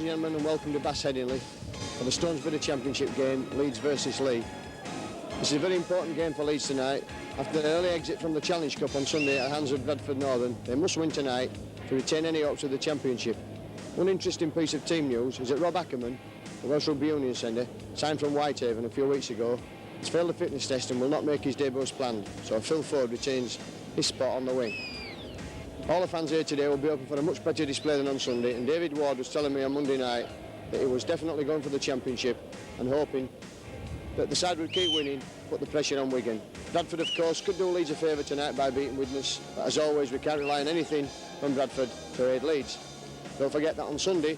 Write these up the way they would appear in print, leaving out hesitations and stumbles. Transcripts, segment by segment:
and gentlemen, and welcome to Bass Headingley for the Stones Bidder Championship game, Leeds versus Leigh. This is a very important game for Leeds tonight. After an early exit from the Challenge Cup on Sunday at the hands of Bradford Northern, they must win tonight to retain any hopes of the Championship. One interesting piece of team news is that Rob Ackerman, the Welsh Rugby Union centre, signed from Whitehaven a few weeks ago, has failed the fitness test and will not make his debut as planned, so Phil Ford retains his spot on the wing. All the fans here today will be hoping for a much better display than on Sunday, and David Ward was telling me on Monday night that he was definitely going for the Championship and hoping that the side would keep winning, put the pressure on Wigan. Bradford, of course, could do Leeds a favour tonight by beating Widnes, but as always we can't rely on anything from Bradford to aid Leeds. Don't forget that on Sunday,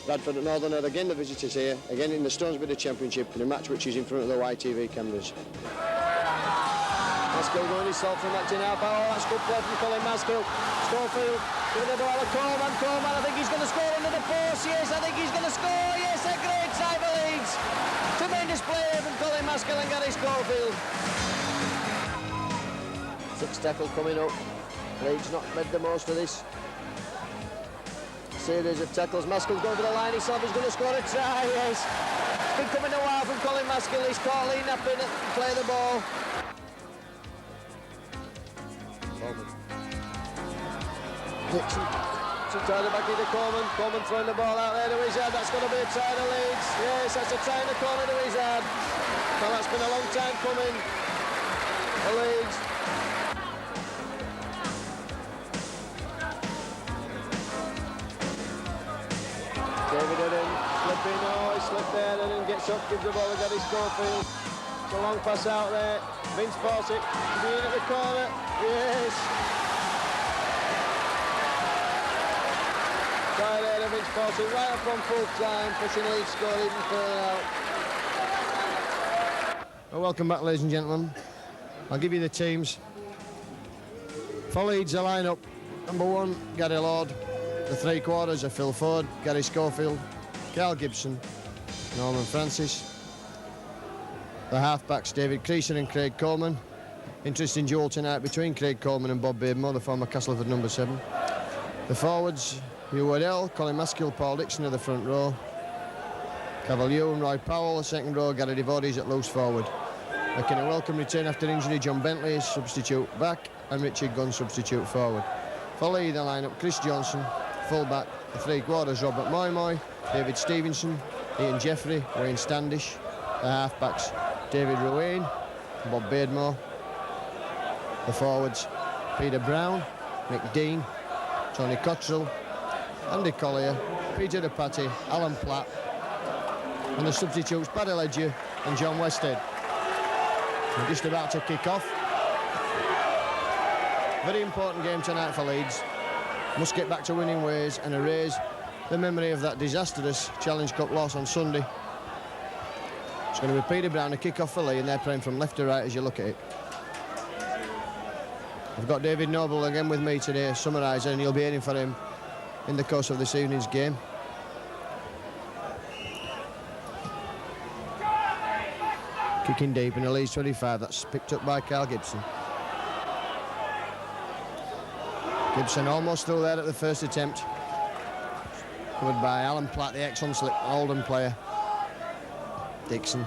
Bradford and Northern are again the visitors here, again in the Stones Bidder Championship, in a match which is in front of the YTV cameras. Maskill going himself from that now. Oh, that's good play from Colin Maskill. Schofield giving the ball to Coleman. Coleman, I think he's going to score under the post. Yes, I think he's going to score. Yes, a great try for Leeds. Tremendous play from Colin Maskill and Gary Schofield. Six tackle coming up. Leeds not made the most of this series of tackles. Maskill's going for the line himself. He's going to score a try. Yes, it's been coming a while from Colin Maskill. He's caught Leigh napping and play the ball. Dixon tried it back into Coleman. Coleman throwing the ball out there to his head. That's going to be a try to Leeds. Yes, that's a try in the corner to his head. Well, that's been a long time coming for Leeds. David Eden slipping. Oh, he slipped there and then gets up, gives the ball to Gary Schofield. It's a long pass out there. Vince Fawcett being at the corner. Yes. Try there to Vince Fawcett, right up on full time, pushing Leeds score even further out. Well, welcome back, ladies and gentlemen. I'll give you the teams. For Leeds, the line-up. Number 1, Gary Lord. The three quarters are Phil Ford, Gary Schofield, Carl Gibson, Norman Francis. The half-backs, David Creaser and Craig Coleman. Interesting duel tonight between Craig Coleman and Bob Beardmore, the former Castleford number 7. The forwards, Hugh Waddell, Colin Maskill, Paul Dixon at the front row. Cavalier and Roy Powell, the second row, Gary Devodes at loose forward. Making a welcome return after injury, John Bentley is substitute back and Richard Gunn substitute forward. For Leigh, the line-up, Chris Johnson, full-back, the three quarters, Robert Moy, David Stevenson, Ian Jeffrey, Wayne Standish. The half-backs, David Ruane, Bob Beardmore. The forwards, Peter Brown, Mick Dean, Tony Cottrell, Andy Collier, Peter DePatty, Alan Platt, and the substitutes, Paddy Ledger and John Westhead. We're just about to kick off. Very important game tonight for Leeds. Must get back to winning ways and erase the memory of that disastrous Challenge Cup loss on Sunday. It's going to be Peter Brown, a kick-off for Leigh, and they're playing from left to right as you look at it. I've got David Noble again with me today, summarising, and you'll be hearing for him in the course of this evening's game. Kicking deep in the Leeds 25, that's picked up by Carl Gibson. Gibson almost through there at the first attempt. Covered by Alan Platt, the ex-Oldham player. Dixon.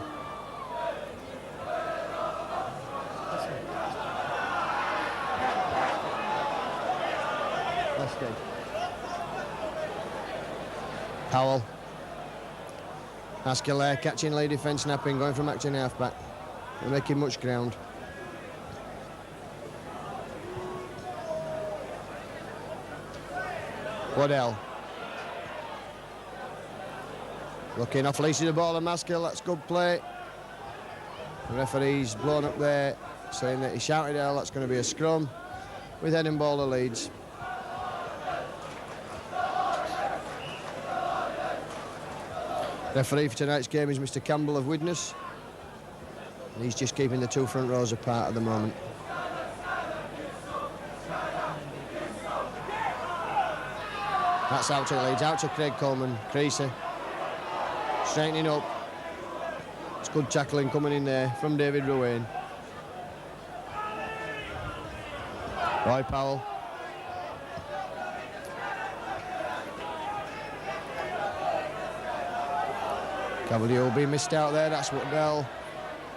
Powell. Maskill there, catching Leigh defence, snapping, going from acting half-back. They're making much ground. Waddell. Looking off Leeds the ball and Maskill, that's good play. The referee's blown up there, saying that he shouted out, that's going to be a scrum with heading ball to Leeds. Referee for tonight's game is Mr. Campbell of Widnes. And he's just keeping the two front rows apart at the moment. That's out to Leeds, out to Craig Coleman, Creasy. Straightening up. It's good tackling coming in there from David Ruane. Roy Powell. Cavalier will be missed out there. That's Waddell.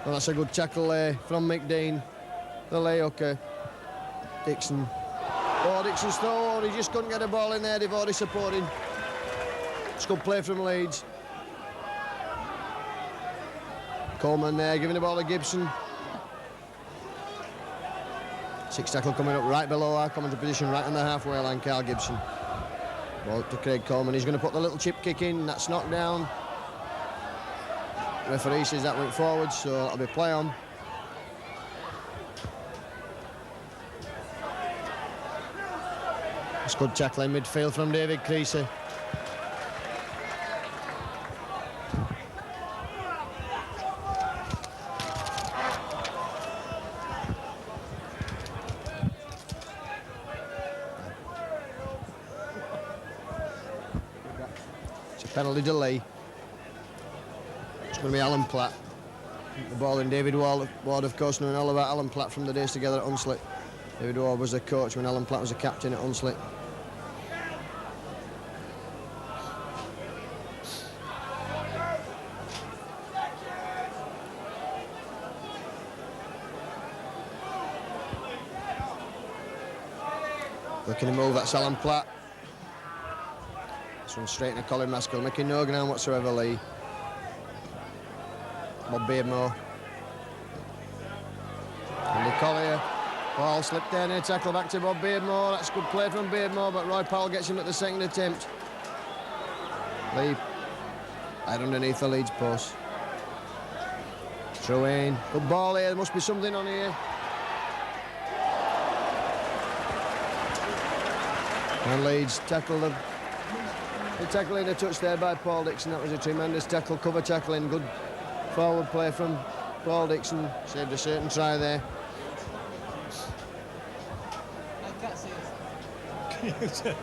Well, that's a good tackle there from McDean. The layucker. Dixon. Oh, Dixon's throw. He just couldn't get a ball in there. They've already supported. It's good play from Leeds. Coleman there, giving the ball to Gibson. 6 tackle coming up right below our commentary position, right on the halfway line, Carl Gibson. Ball to Craig Coleman. He's going to put the little chip kick in. That's knocked down. Referee says that went forward, so that'll be play on. It's good tackling midfield from David Creasy. Penalty to Leigh. It's going to be Alan Platt. The ball in David Ward, of course, knowing all about Alan Platt from the days together at Hunslet. David Ward was the coach when Alan Platt was the captain at Hunslet. Looking to move, that's Alan Platt. This one's straight into Colin Maskell, making no ground whatsoever, Leigh. Bob Beardmore. Andy Collier. Ball slipped there in a tackle back to Bob Beardmore. That's good play from Beardmore, but Roy Powell gets him at the second attempt. Leigh right underneath the Leeds post. Throw in. Good ball here. There must be something on here. And Leeds tackled them. The tackle in a touch there by Paul Dixon. That was a tremendous tackle, cover tackling. Good forward play from Paul Dixon. Saved a certain try there. I can't see it.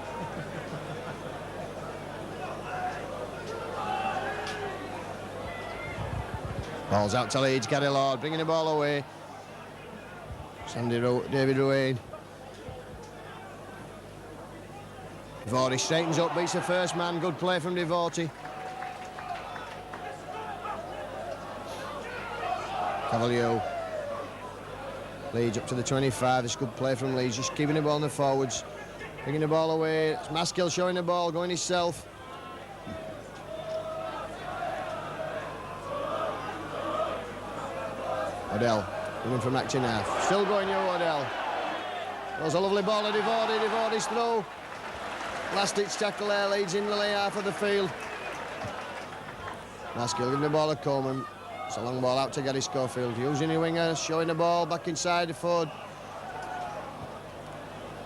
Ball's out to Leeds. Gary Lord bringing the ball away. David Ruane. Devorty straightens up, beats the first man. Good play from Devorty. Cavalier. Leeds up to the 25. It's good play from Leeds, just keeping the ball on the forwards. Bringing the ball away. It's Maskell showing the ball, going himself. Odell coming from action half. Still going, Odell. That was a lovely ball to Devorty. Devorty's throw. Last-ditch tackle there, Leeds in the lay half of the field. Maskell giving the ball to Coleman. It's a long ball out to Gary Schofield. Using the winger, showing the ball back inside the forward.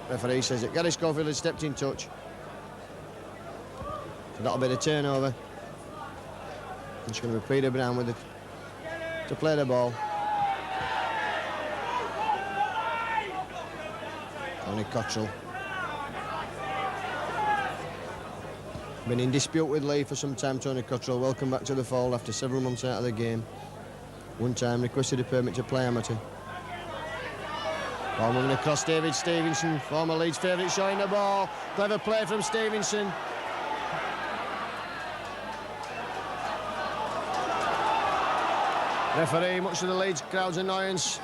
Referee says that Gary Schofield has stepped in touch. So that'll be the turnover. It's going to be Peter Brown with it to play the ball. Tony Cottrell. Been in dispute with Leigh for some time, Tony Cottrell. Welcome back to the fold after several months out of the game. One time requested a permit to play amateur. Ball moving across David Stevenson, former Leeds favourite, showing the ball. Clever play from Stevenson. Referee, much to the Leeds crowd's annoyance,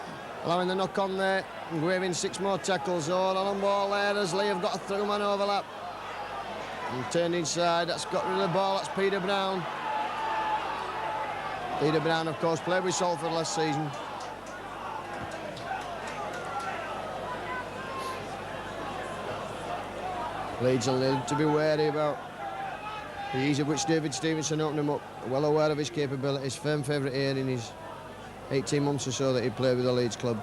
allowing the knock on there and waving 6 more tackles. Oh, on ball there as Leigh have got a through man overlap. And turned inside, that's got rid of the ball, that's Peter Brown. Peter Brown, of course, played with Salford last season. Leeds will need to be wary about the ease of which David Stevenson opened him up. Well aware of his capabilities, firm favourite here in his 18 months or so that he played with the Leeds club.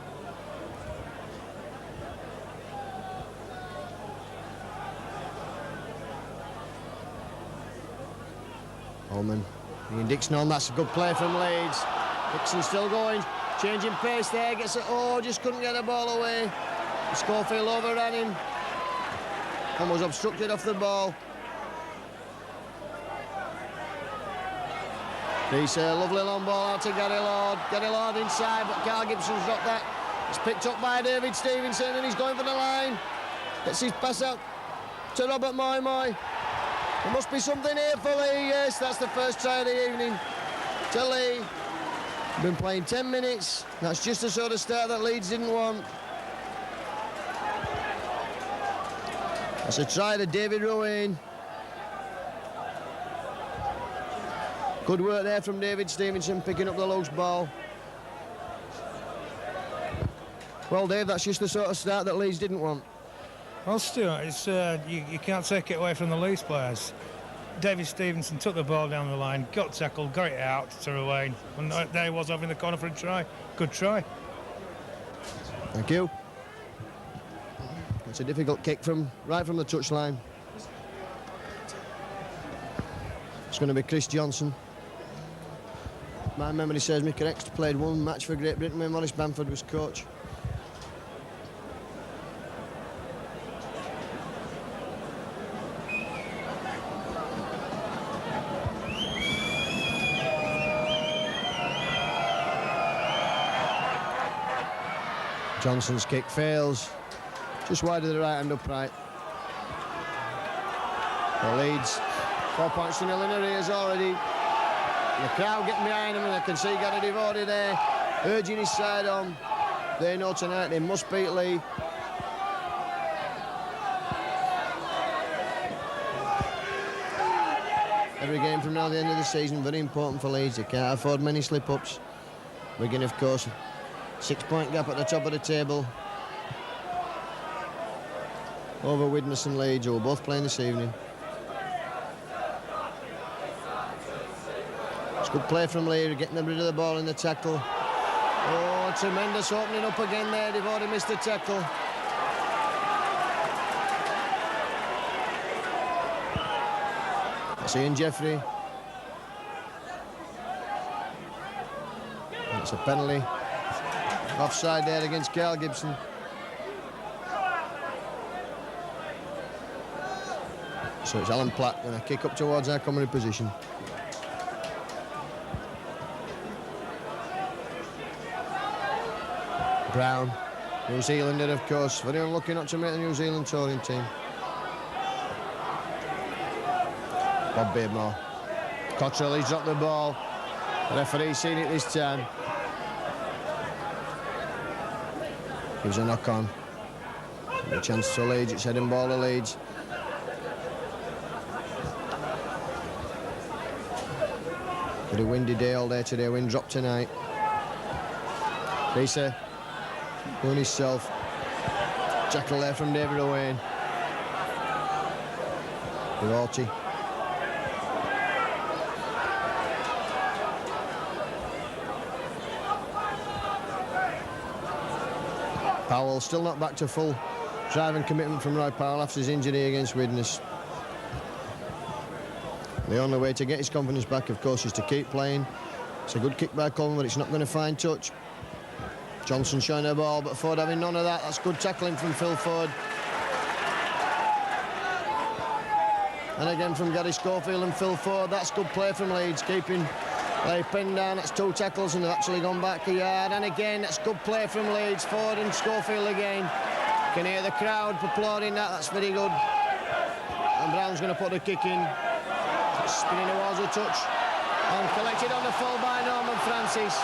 Holman, Ian Dixon on, that's a good play from Leeds. Dixon still going, changing pace there, gets it, oh, just couldn't get the ball away. Schofield overran him and was obstructed off the ball. He's a lovely long ball out to Gary Lord. Gary Lord inside, but Carl Gibson's got that. It's picked up by David Stevenson and he's going for the line. Gets his pass out to Robert Moy. There must be something here for Leigh, yes, that's the first try of the evening. to Leigh. Been playing 10 minutes. That's just the sort of start that Leeds didn't want. That's a try to David Rowan. Good work there from David Stevenson, picking up the loose ball. Well, Dave, that's just the sort of start that Leeds didn't want. Well, Stuart, it's, you can't take it away from the Leeds players. David Stevenson took the ball down the line, got tackled, got it out to Ruane, and there he was over in the corner for a try. Good try. Thank you. It's a difficult kick right from the touchline. It's going to be Chris Johnson. My memory serves me correct. Played one match for Great Britain when Maurice Bamford was coach. Johnson's kick fails. Just wide of the right hand upright. The Leeds 4 points to 0 in arrears already. The crowd getting behind him, and I can see Gary Devoted there, urging his side on. They know tonight they must beat Leigh. Every game from now to the end of the season, very important for Leeds. They can't afford many slip-ups. Wigan, of course, 6-point gap at the top of the table over Widnes and Leeds, who are both playing this evening. It's good play from Leigh, getting rid of the ball in the tackle. Oh, tremendous opening up again there. They've already missed the tackle. That's Ian Jeffrey. It's a penalty. Offside there against Carl Gibson. So it's Alan Platt going to kick up towards our comedy position. Brown, New Zealander, of course. Very unlucky not to make the New Zealand touring team. Bob Beardmore. Cottrell, he's dropped the ball. The referee's seen it this time. Gives a knock on. A chance to Leeds. It's heading ball to Leeds. Pretty windy day all day today. Wind dropped tonight. Lisa doing himself. Jackal there from David Owain. Devoti. Powell still not back to full drive and commitment from Roy Powell after his injury against Widnes. The only way to get his confidence back, of course, is to keep playing. It's a good kick by Coleman, but it's not going to find touch. Johnson showing the ball, but Ford having none of that. That's good tackling from Phil Ford. And again from Gary Schofield and Phil Ford. That's good play from Leeds, keeping Leigh pinned down. That's 2 tackles, and they've actually gone back a yard. And again, that's good play from Leeds. Ford and Schofield again. Can hear the crowd applauding that. That's very good. And Brown's going to put the kick in. Spinning towards a touch. And collected on the full by Norman Francis.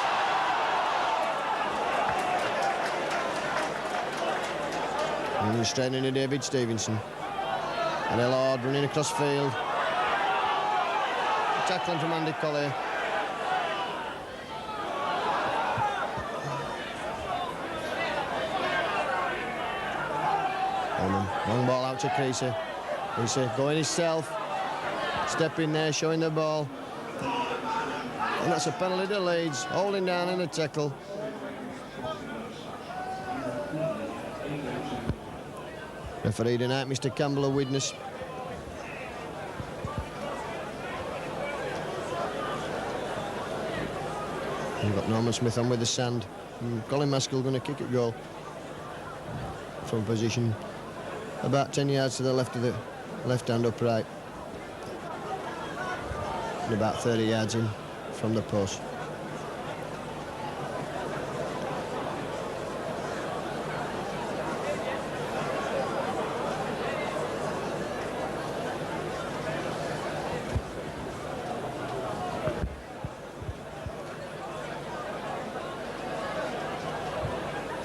And he's straight into David Stevenson. And Lord running across field. Tackling from Andy Collier. Long ball out to Creasy. Creasy going himself. Step in there, showing the ball. And that's a penalty to Leeds. Holding down in a tackle. Referee tonight, Mr. Campbell of Widnes. We've got Norman Smith on with the sand. And Colin Maskell going to kick it goal. From position about 10 yards to the left of the left hand upright. And about 30 yards in from the post.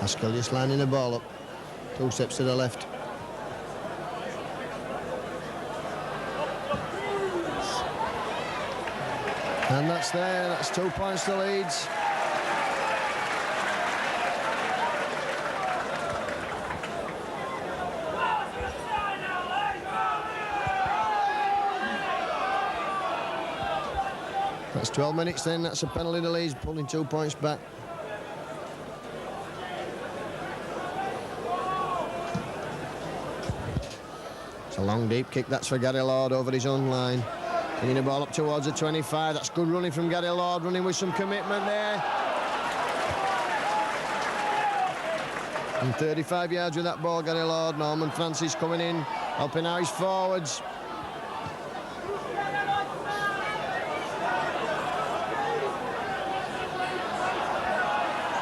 Haskell just lining the ball up. 2 steps to the left. And that's there. That's 2 points to Leeds. That's 12 minutes then. That's a penalty to Leeds, pulling 2 points back. It's a long deep kick. That's for Gary Lord over his own line. Bringing the ball up towards the 25. That's good running from Gary Lord, running with some commitment there. And 35 yards with that ball, Gary Lord. Norman Francis coming in, helping out his forwards.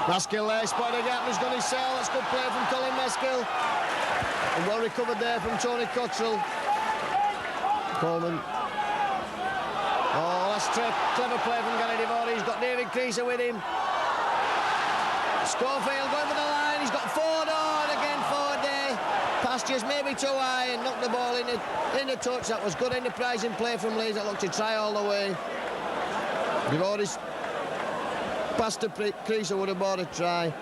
Maskill there, spotted a gap, he's got his cell. That's good play from Colin Maskill. And well recovered there from Tony Cottrell. Coleman. Oh, that's clever play from Gary Devore. He's got David Creaser with him. Schofield going for the line. He's got Ford on again. Ford there. Pass just maybe too high and knocked the ball in the touch. That was good enterprising play from Leeds. That looked to try all the way. Devore's pass to Creaser would have bought a try.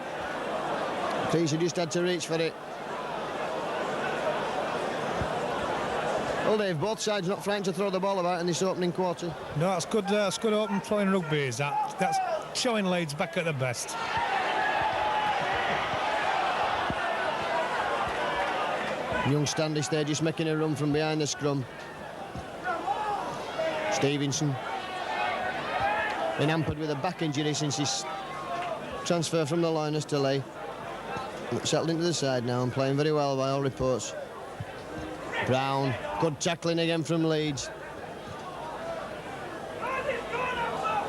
Creaser just had to reach for it. Well, Dave, both sides not frightened to throw the ball about in this opening quarter. No, that's good. That's good open playing rugby. Is that? That's showing Leeds back at their best. Young Standish there just making a run from behind the scrum. Stevenson been hampered with a back injury since his transfer from the Liners to Leigh. Settled into the side now and playing very well by all reports. Brown, good tackling again from Leeds.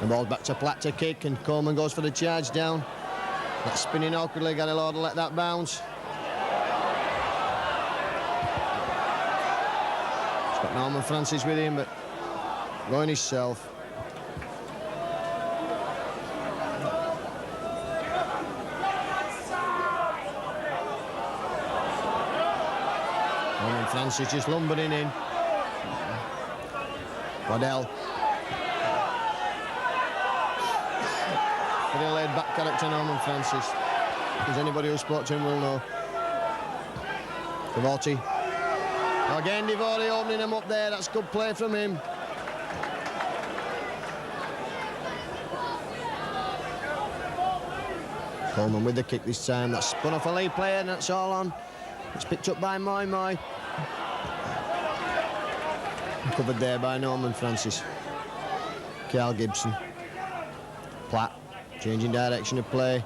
The ball back to Platt to kick and Coleman goes for the charge down. That's spinning awkwardly, Gary Lord will let that bounce. He's got Norman Francis with him, but going himself. Norman Francis just lumbering in. Waddell. Very laid-back character, Norman Francis. As anybody who spoke to him will know. Devore. Again, Devore opening him up there. That's good play from him. Coleman with the kick this time. That's spun off a Leigh player and that's all on. It's picked up by Moy Moy. Covered there by Norman Francis. Carl Gibson. Platt. Changing direction of play.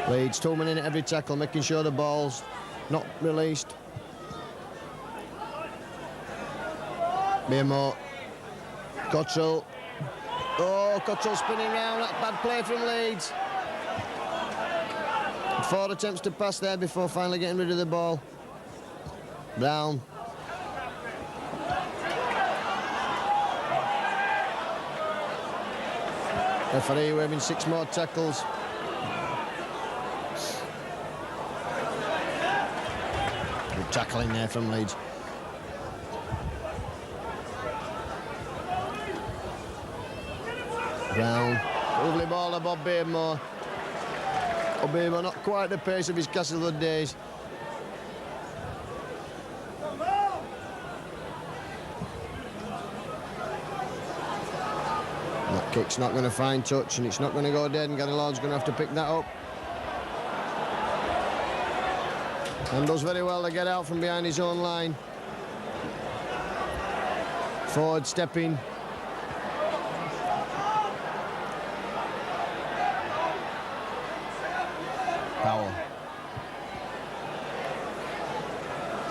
Leeds 2 men in at every tackle, making sure the ball's not released. Beermore. Cottrell. Oh, Cottrell spinning round. That's bad play from Leeds. 4 attempts to pass there before finally getting rid of the ball. Brown. Referee waving 6 more tackles. Good tackling there from Leeds. Brown. Lovely ball to Bob Beardmore. Bob Beardmore not quite the pace of his Castlewood days. That kick's not going to find touch and it's not going to go dead and Gary Lord's going to have to pick that up. And does very well to get out from behind his own line. Forward stepping. Powell.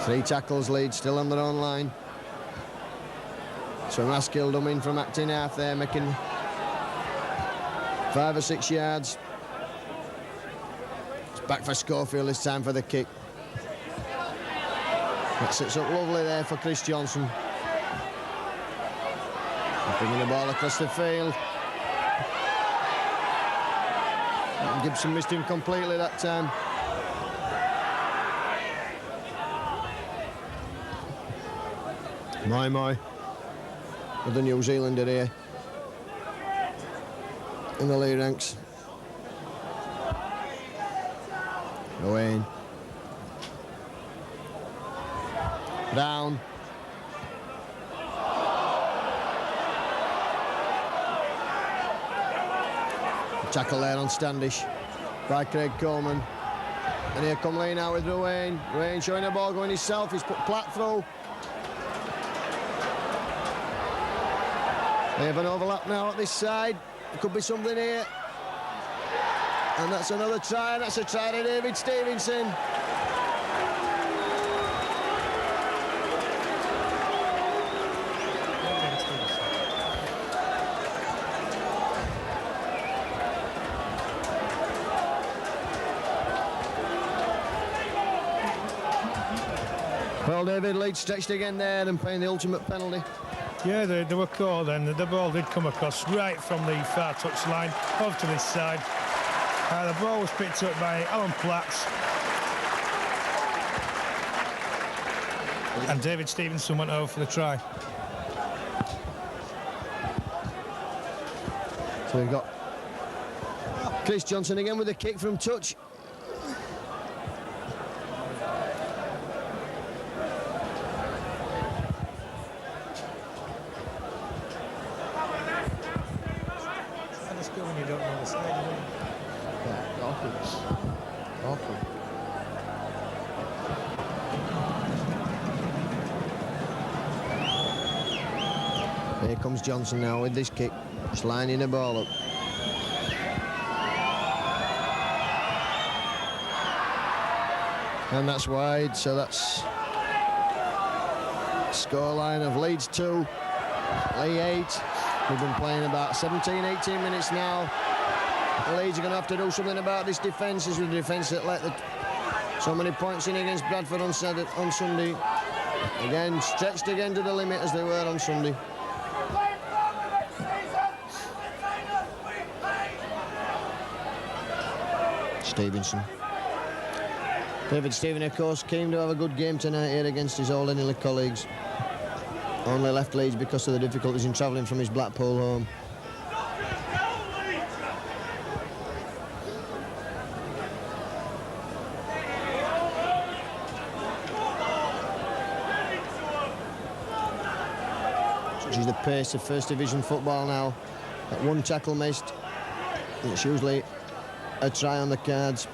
3 tackles, Leeds still on their own line. So Maskill done in from acting half there, making 5 or 6 yards. It's back for Schofield this time for the kick. That sits up lovely there for Chris Johnson. Bringing the ball across the field. Gibson missed him completely that time. Moi with the New Zealander here in the Leigh ranks. Owen. Brown. Tackle there on Standish by Craig Coleman. And here come Leigh now with Ruane. Ruane showing the ball, going himself. He's put Platt through. They have an overlap now at this side. There could be something here. And that's another try. That's a try to David Stevenson. Well, David, Leeds stretched again there and paying the ultimate penalty. Yeah, they were called then. The ball did come across right from the far touch line over to this side. The ball was picked up by Alan Platts. And David Stevenson went over for the try. So we've got Chris Johnson again with a kick from touch. When you don't know the side, Yeah, awkward. Here comes Johnson now with this kick, just lining the ball up. And that's wide, so that's scoreline of Leeds 2, Leigh 8. We've been playing about 17, 18 minutes now. The Leeds are going to have to do something about this defence. This is the defence that let so many points in against Bradford on Sunday. Again, stretched again to the limit as they were on Sunday. Stevenson. David Stephen, of course, came to have a good game tonight here against his old Ennill colleagues. Only left Leeds because of the difficulties in travelling from his Blackpool home. Such is the pace of First Division football now. That one tackle missed. It's usually a try on the cards.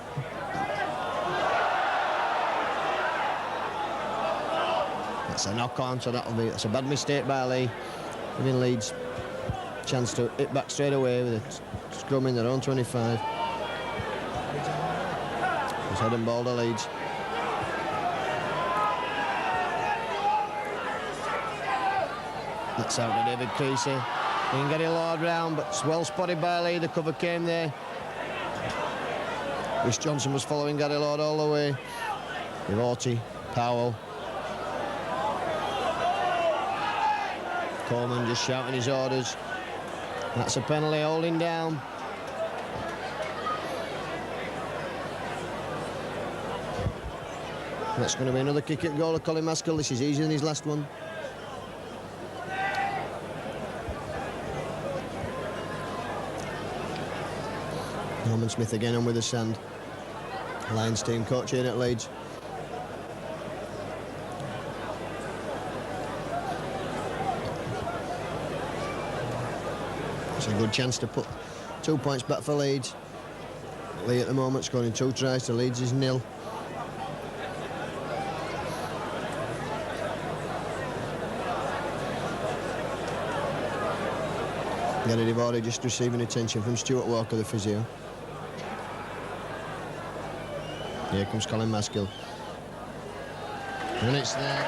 That's a knock-on, so that's a bad mistake by Leigh, giving Leeds a chance to hit back straight away with a scrum in their own 25. It's head and ball to Leeds. That's out to David Creasy. He can get it lowered round, but it's well spotted by Leigh. The cover came there. Chris Johnson was following Gary Lord all the way. With Orty, Powell. Coleman just shouting his orders. That's a penalty, holding down. That's going to be another kick at goal of Colin Maskell. This is easier than his last one. Norman Smith again on with the sand. Lions team coach here at Leeds. It's a good chance to put 2 points back for Leeds. Leigh at the moment scoring 2 tries to Leeds is 0. Gary Devore just receiving attention from Stuart Walker, the physio. Here comes Colin Maskell. And it's there.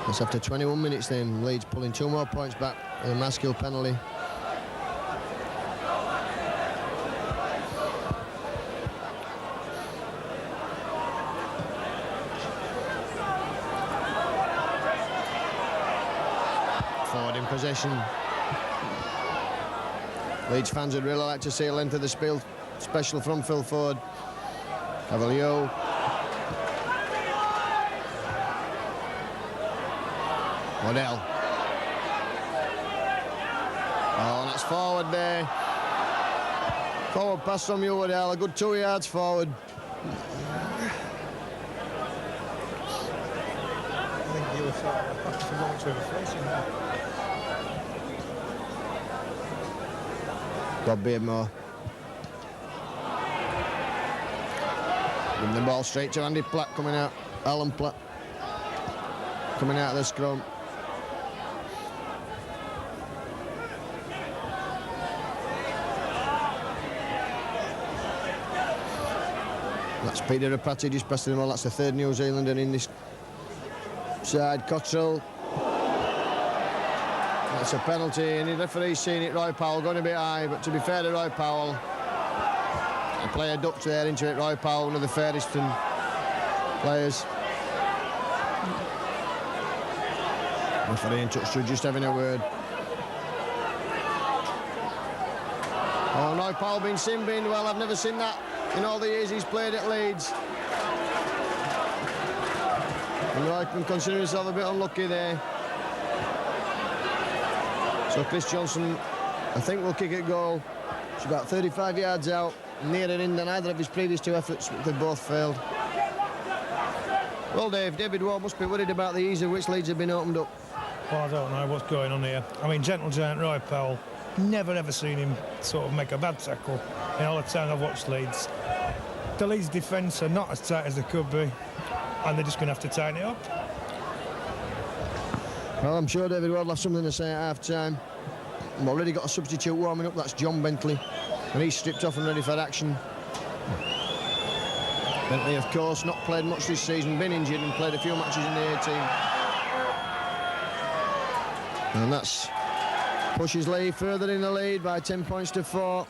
That's after 21 minutes then. Leeds pulling 2 more points back with a Maskell penalty. possession. Leeds fans would really like to see a length of the spiel special from Phil Ford. Cavalier. Waddell. Oh, that's forward there. Forward pass from you, Waddell. A good 2 yards forward. I think you were sort of facing that. Bob Beardmore. Giving the ball straight to Andy Platt coming out. Alan Platt. Coming out of the scrum. That's Peter Rapati just passing the ball. That's the third New Zealander in this side. Cottrell. That's a penalty, and the referee's seen it. Roy Powell going a bit high, but to be fair to Roy Powell, the player ducked there into it. Roy Powell, one of the fairest players. Referee in touch to just having a word. Oh, Roy Powell being sin-binned. Well, I've never seen that in all the years he's played at Leeds. And Roy can consider himself a bit unlucky there. So Chris Johnson, I think, will kick it goal. It's about 35 yards out, nearer in than either of his previous two efforts, which they both failed. Well, David Ward must be worried about the ease of which Leeds have been opened up. Well, I don't know what's going on here. I mean, gentle giant Roy Powell, never ever seen him sort of make a bad tackle in all the time I've watched Leeds. The Leeds defence are not as tight as they could be, and they're just going to have to tighten it up. Well, I'm sure David Ward will have something to say at half-time. We've already got a substitute warming up, that's John Bentley, and he's stripped off and ready for action. Bentley, of course, not played much this season, been injured and played a few matches in the A-team. And that's pushes Leigh further in the lead by 10 points to 4.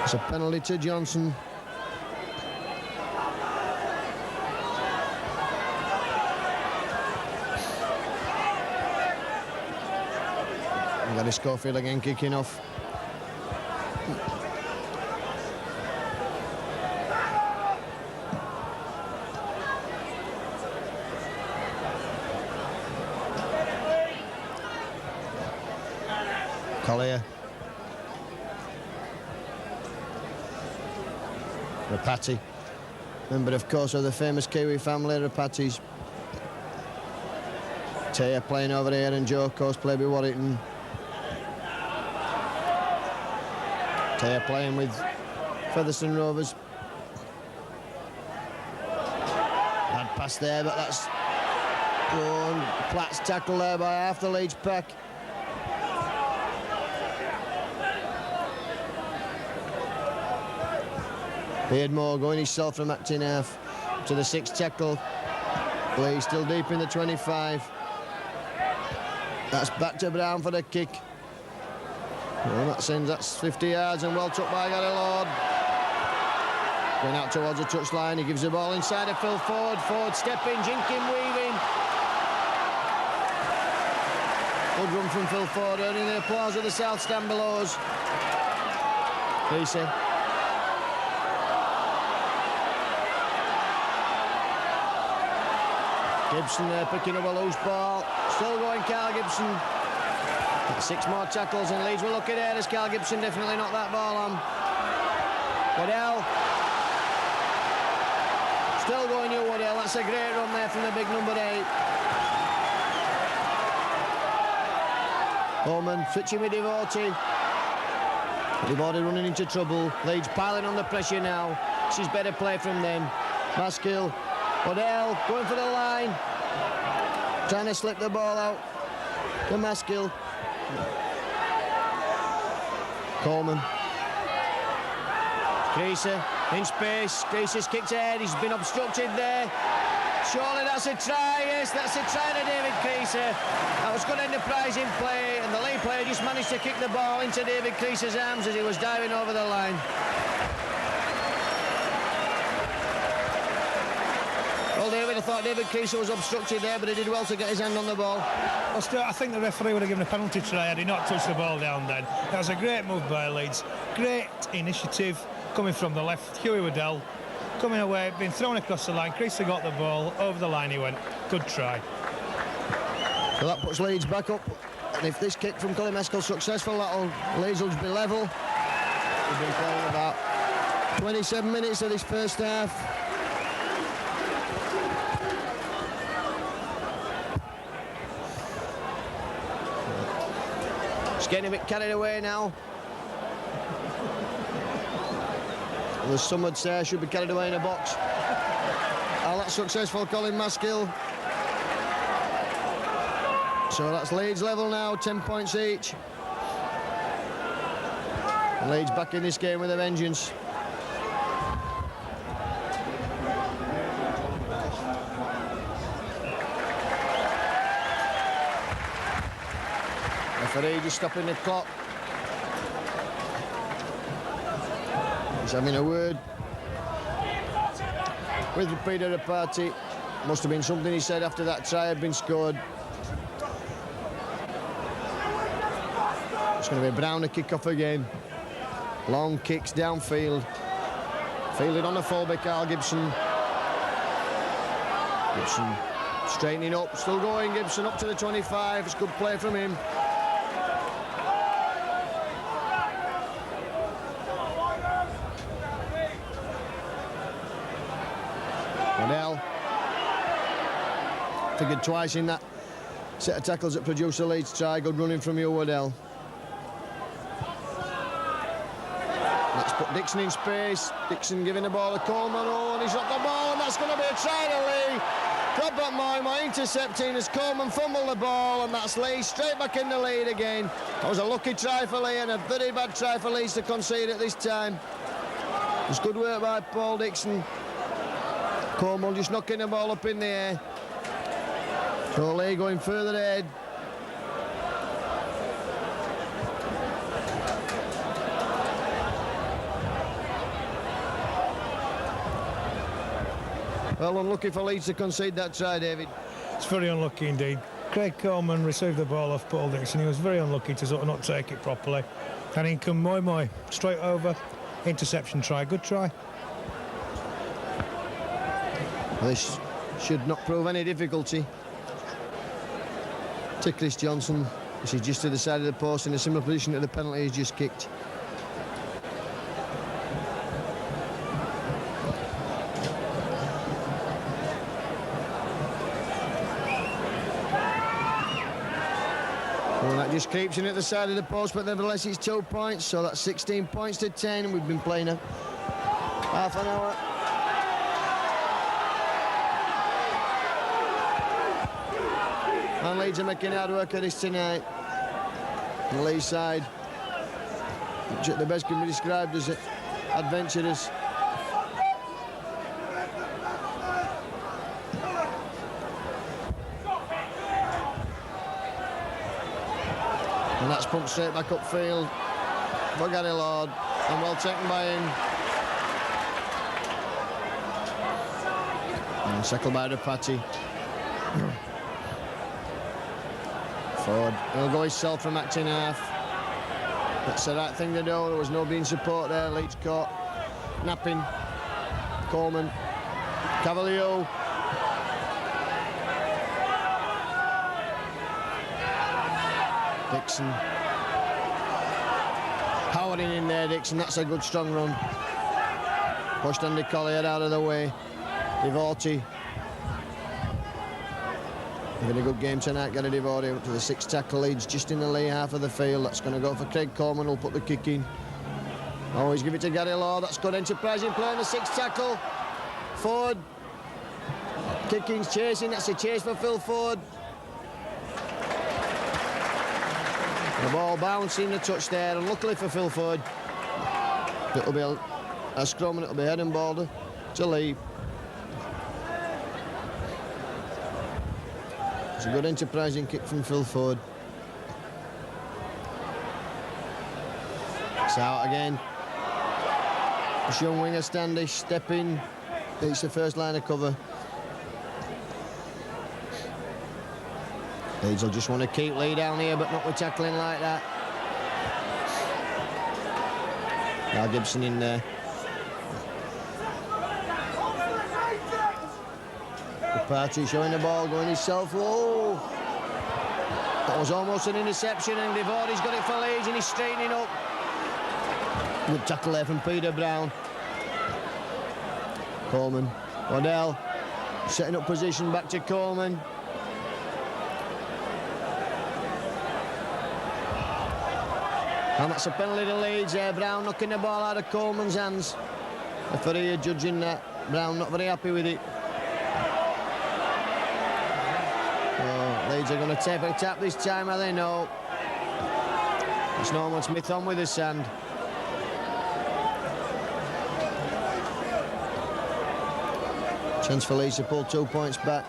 It's a penalty to Johnson. Gary Schofield again kicking off. Collier. Rapati. Member, of course, of the famous Kiwi family, Rapatis. Taya playing over here, and Joe, of course, played with Warrington. Taya playing with Featherstone Rovers. Bad pass there, but that's Platt's tackle there by half the Leeds pack. Beardmore going himself from acting half to the 6th tackle. Leigh still deep in the 25. That's back to Brown for the kick. Well, that sends, that's 50 yards and well took by Gary Lord. Going out towards the touchline, he gives the ball inside of Phil Ford. Ford stepping, jinking, weaving. Good run from Phil Ford, earning the applause of the South Stand belows. Creasy. Gibson there picking up a loose ball. Still going Carl Gibson. 6 more tackles and Leeds will look at it as Carl Gibson definitely knocked that ball on. Waddell. Still going you, Waddell. That's a great run there from the big number 8. Holman switching with Devotee. Devotee running into trouble. Leeds piling on the pressure now. This is better play from them. Maskill. Waddell going for the line. Trying to slip the ball out. To Maskill. Coleman. Creasy in space. Creasy's kicked ahead. He's been obstructed there. Surely that's a try. Yes, that's a try to David Creasy. That was good enterprising play, and the Leigh player just managed to kick the ball into David Creasy's arms as he was diving over the line. Well, David, I thought David Keeser was obstructed there, but he did well to get his hand on the ball. Well, still, I think the referee would have given a penalty try had he not touched the ball down then. That was a great move by Leeds. Great initiative coming from the left. Hughie Waddell coming away, being thrown across the line. Creaser got the ball, over the line he went. Good try. So that puts Leeds back up. And if this kick from Colin Mescal's successful, Leeds will be level. We've been playing about 27 minutes of this first half. It's getting a bit carried away now. As some would say, should be carried away in a box. Oh, that's successful, Colin Mescal. So that's Leeds level now, 10 points each. And Leeds back in this game with a vengeance. Referee just stopping the clock. He's having a word with Peter the party. Must have been something he said after that try had been scored. It's going to be Brown a kick-off again. Long kicks downfield. Fielded on the fullback, Al Gibson. Gibson straightening up, still going, Gibson up to the 25. It's good play from him. Waddell figured twice in that set of tackles that produced the Leeds try. Good running from you, Waddell. Let's put Dixon in space. Dixon giving the ball to Coleman. Oh, and he's got the ball, and that's going to be a try to Leigh. Got back Moy intercepting as Coleman fumbled the ball, and that's Leigh straight back in the lead again. That was a lucky try for Leigh and a very bad try for Leeds to concede at this time. It was good work by Paul Dixon. Coleman just knocking the ball up in the air. So Leigh going further ahead. Well, unlucky for Leeds to concede that try, David. It's very unlucky indeed. Craig Coleman received the ball off Paul Dixon. He was very unlucky to sort of not take it properly. And in come Moy straight over. Interception try. Good try. Well, this should not prove any difficulty to Chris Johnson. This is just to the side of the post in a similar position to the penalty he's just kicked. Well, that just creeps in at the side of the post, but nevertheless it's 2 points, so that's 16 points to 10. We've been playing a half an hour. And Leeds are making hard work of this tonight. On the Leeds side, which at the best can be described as adventurous. And that's pumped straight back upfield for Gary Lord, and well taken by him. And tackled by the Patty. Ford, he'll go himself from acting half. That's the right thing to do. There was no being support there. Leeds caught. Napping. Coleman. Cavalier. Dixon. Howarding in there, Dixon. That's a good strong run. Pushed Andy Collier out of the way. Devorty. Having a good game tonight, Gary Devorty up to the 6th tackle. Leeds just in the Leigh half of the field. That's going to go for Craig Coleman, who'll put the kick in. Always give it to Gary Law. That's good enterprising play on the 6th tackle. Ford. Kicking's chasing. That's a chase for Phil Ford. The ball bouncing the touch there, and luckily for Phil Ford, it'll be a scrum and it'll be head and ball to Leigh. It's a good enterprising kick from Phil Ford. It's out again. This young winger Standish stepping. It's the first line of cover. Leeds will just want to keep Leigh down here, but not with tackling like that. Now Gibson in there. Party showing the ball, going himself. Whoa! That was almost an interception, and Devore's got it for Leeds, and he's straightening up. Good tackle there from Peter Brown. Coleman. Waddell setting up position back to Coleman. And that's a penalty to Leeds there. Brown knocking the ball out of Coleman's hands. Referee judging that. Brown not very happy with it. Leeds are going to take a tap this time, are they? No. It's Norman Smith on with the sand. Chance for Leeds to pull 2 points back.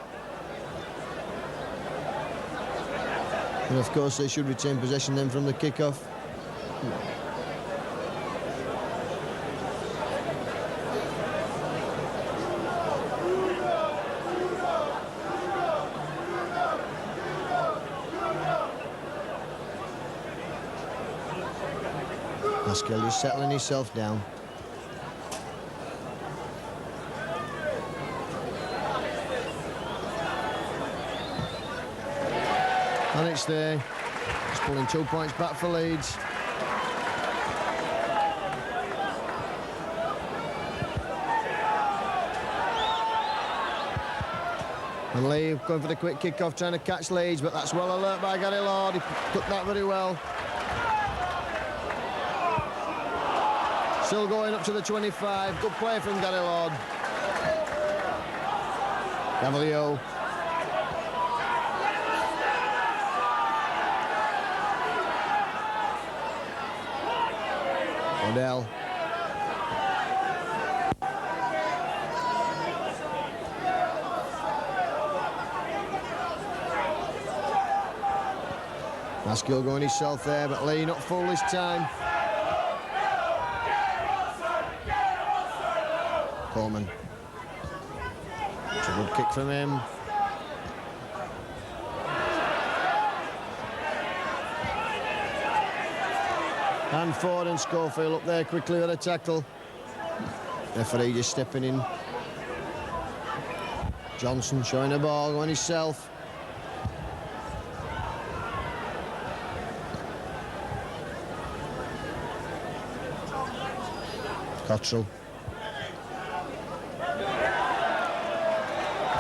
And of course they should retain possession then from the kick-off. Haskell just settling himself down. And it's there. It's pulling 2 points back for Leeds. And Leigh going for the quick kick-off, trying to catch Leeds, but that's well alert by Gary Lord. He took that very well. Still going up to the 25. Good play from Gary Lord. Cavalier. Waddell. Haskell going himself there, but Leigh not full this time. Coleman. It's a good kick from him. And Ford and Schofield up there quickly with a tackle. Referee just stepping in. Johnson showing the ball, going himself. Cottrell.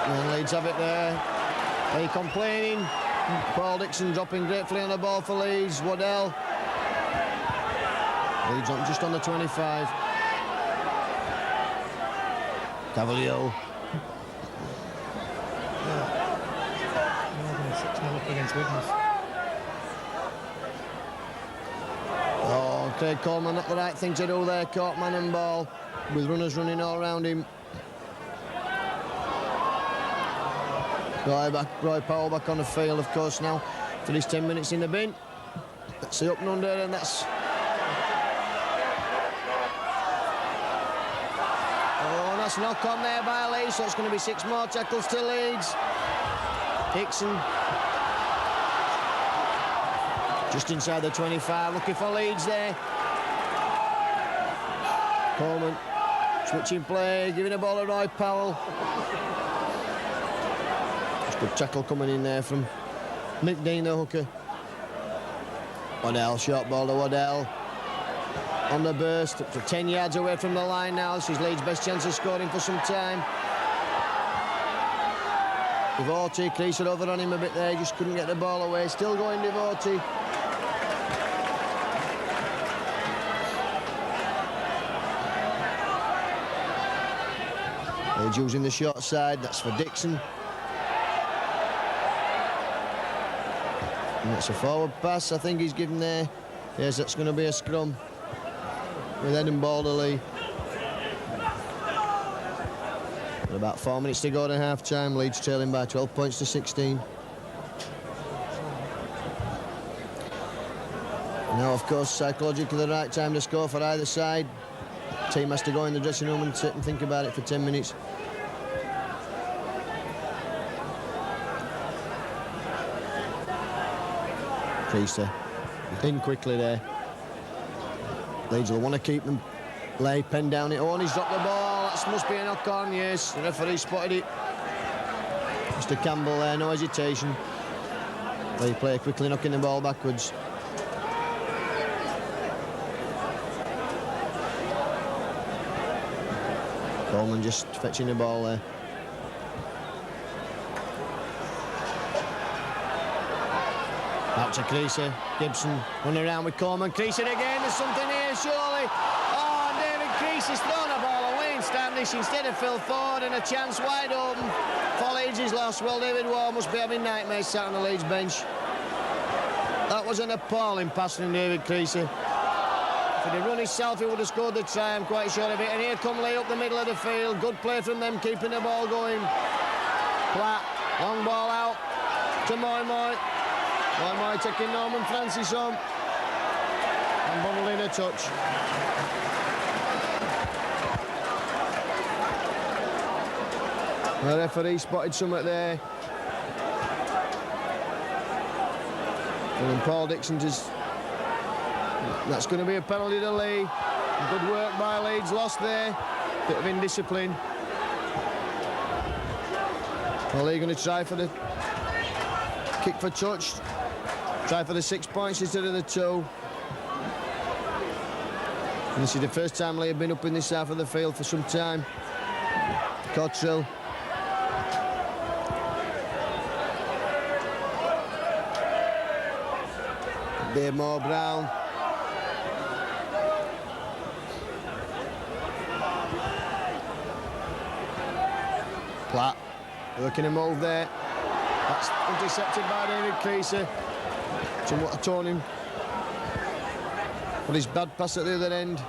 And Leeds have it there. Leigh complaining. Paul Dixon dropping gratefully on the ball for Leeds. Waddell. Leeds on just on the 25. Cavalier. Up against Widnes. Oh, Craig Coleman, not the right thing to do there. Caught man and ball with runners running all around him. Roy Powell back on the field, of course, now for his 10 minutes in the bin. That's the up and under, and that's... Oh, that's knock on there by Leigh, so it's going to be 6 more tackles to Leeds. Hickson. Just inside the 25, looking for Leeds there. Coleman, switching play, giving the ball to Roy Powell. Good tackle coming in there from Mick Dean, the hooker. Waddell, short ball to Waddell. On the burst, up to 10 yards away from the line now. This is Leeds' best chance of scoring for some time. Devotee creased over on him a bit there, just couldn't get the ball away. Still going Devotee. Leeds using the short side, that's for Dixon. And that's a forward pass, I think he's given there. Yes, that's going to be a scrum with head and ball to Leigh. With about 4 minutes to go to half-time, Leeds trailing by 12 points to 16. Now, of course, psychologically the right time to score for either side. Team has to go in the dressing room and sit and think about it for 10 minutes. Creaser in quickly there. Leeds will want to keep them. Leigh penned down it. Oh, and he's dropped the ball. That must be a knock on, yes. The referee spotted it. Mr. Campbell there, no hesitation. Leigh player quickly knocking the ball backwards. Coleman just fetching the ball there. Out to Creaser. Gibson running around with Coleman. Creaser again. There's something here, surely. Oh, and David Creaser's thrown a ball away in Standish instead of Phil Ford, and a chance wide open for Leeds is lost. Well, David Ward must be having nightmares sat on the Leeds bench. That was an appalling pass from David Creaser. If he'd run himself, he would have scored the try, I'm quite sure of it. And here come Leigh up the middle of the field. Good play from them, keeping the ball going. Platt, long ball out to Moy. Moy taking Norman Francis on. And bundled in a touch. The referee spotted something there. And then Paul Dixon just... That's going to be a penalty to Leigh. Good work by Leeds, lost there. Bit of indiscipline. Well, Leigh going to try for the kick for touch. Try for the 6 points instead of the 2. And this is the first time Leigh have been up in this half of the field for some time. Cottrell. Beardmore Brown. Platt working a move there. That's intercepted by David Creaser. Somewhat a torn him. But his bad pass at the other end.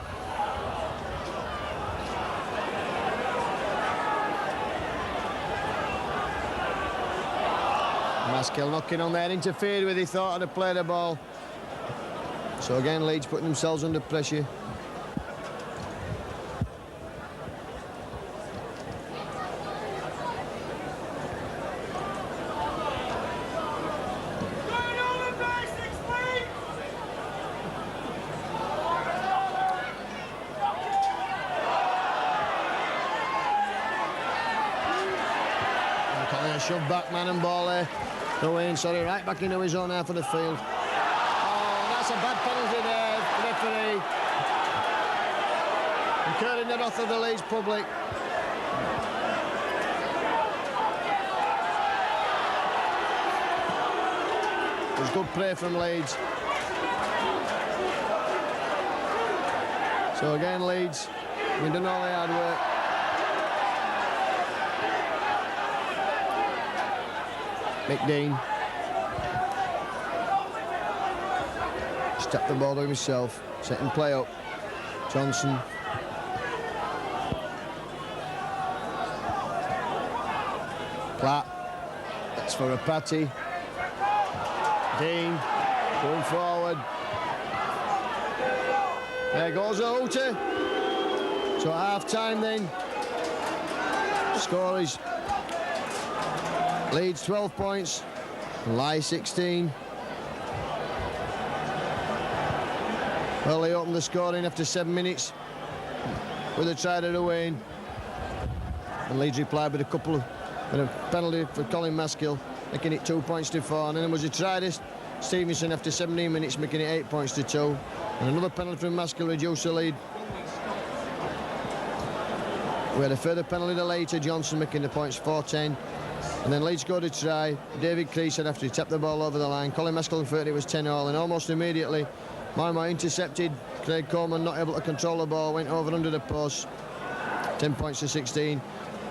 Maskill knocking on there, interfered with, he thought I'd have played the ball. So again, Leeds putting themselves under pressure. Shoved back, man and ball there. No in, sorry, right back into his own half of the field. Oh, that's a bad penalty there, referee. Incurring the wrath of the Leeds public. It was good play from Leeds. So again, Leeds, we've done all the hard work. McDean. Stepped the ball to himself, setting play up. Johnson. Platt. That's for a patty. Dean going forward. There goes Outer. So at half-time then. Score is Leeds 12 points, Leigh 16. Well, they opened the scoring after 7 minutes with a try to the Wayne. And Leeds replied with a penalty for Colin Maskill, making it 2 points to 4. And then there was a try to Stevenson after 17 minutes, making it 8 points to 2. And another penalty from Maskill reduced the lead. We had a further penalty to Leigh to Johnson, making the points 4-10. And then Leeds scored a try. David Creaser after he tapped the ball over the line. Colin Maskill thought it was 10-all, and almost immediately Moy intercepted. Craig Coleman not able to control the ball, went over under the post. 10 points to 16.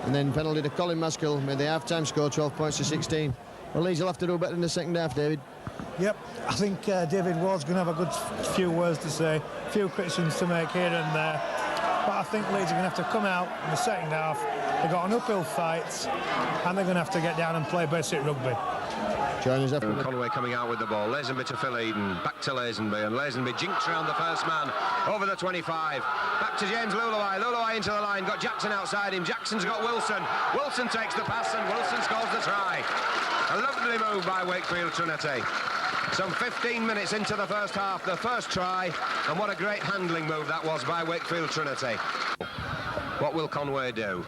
And then penalty to Colin Maskill made the half-time score 12 points to 16. Well, Leeds will have to do better in the second half, David. Yep, I think David Ward's going to have a good few words to say, a few criticisms to make here and there. But I think Leeds are going to have to come out in the second half. They've got an uphill fight, and they're going to have to get down and play basic rugby. Conway coming out with the ball. Lazenby to Phil Eden. Back to Lazenby, and Lazenby jinks around the first man over the 25. Back to James Lulawai. Lulawai into the line. Got Jackson outside him. Jackson's got Wilson. Wilson takes the pass, and Wilson scores the try. A lovely move by Wakefield Trinity. Some 15 minutes into the first half, the first try, and what a great handling move that was by Wakefield Trinity. What will Conway do?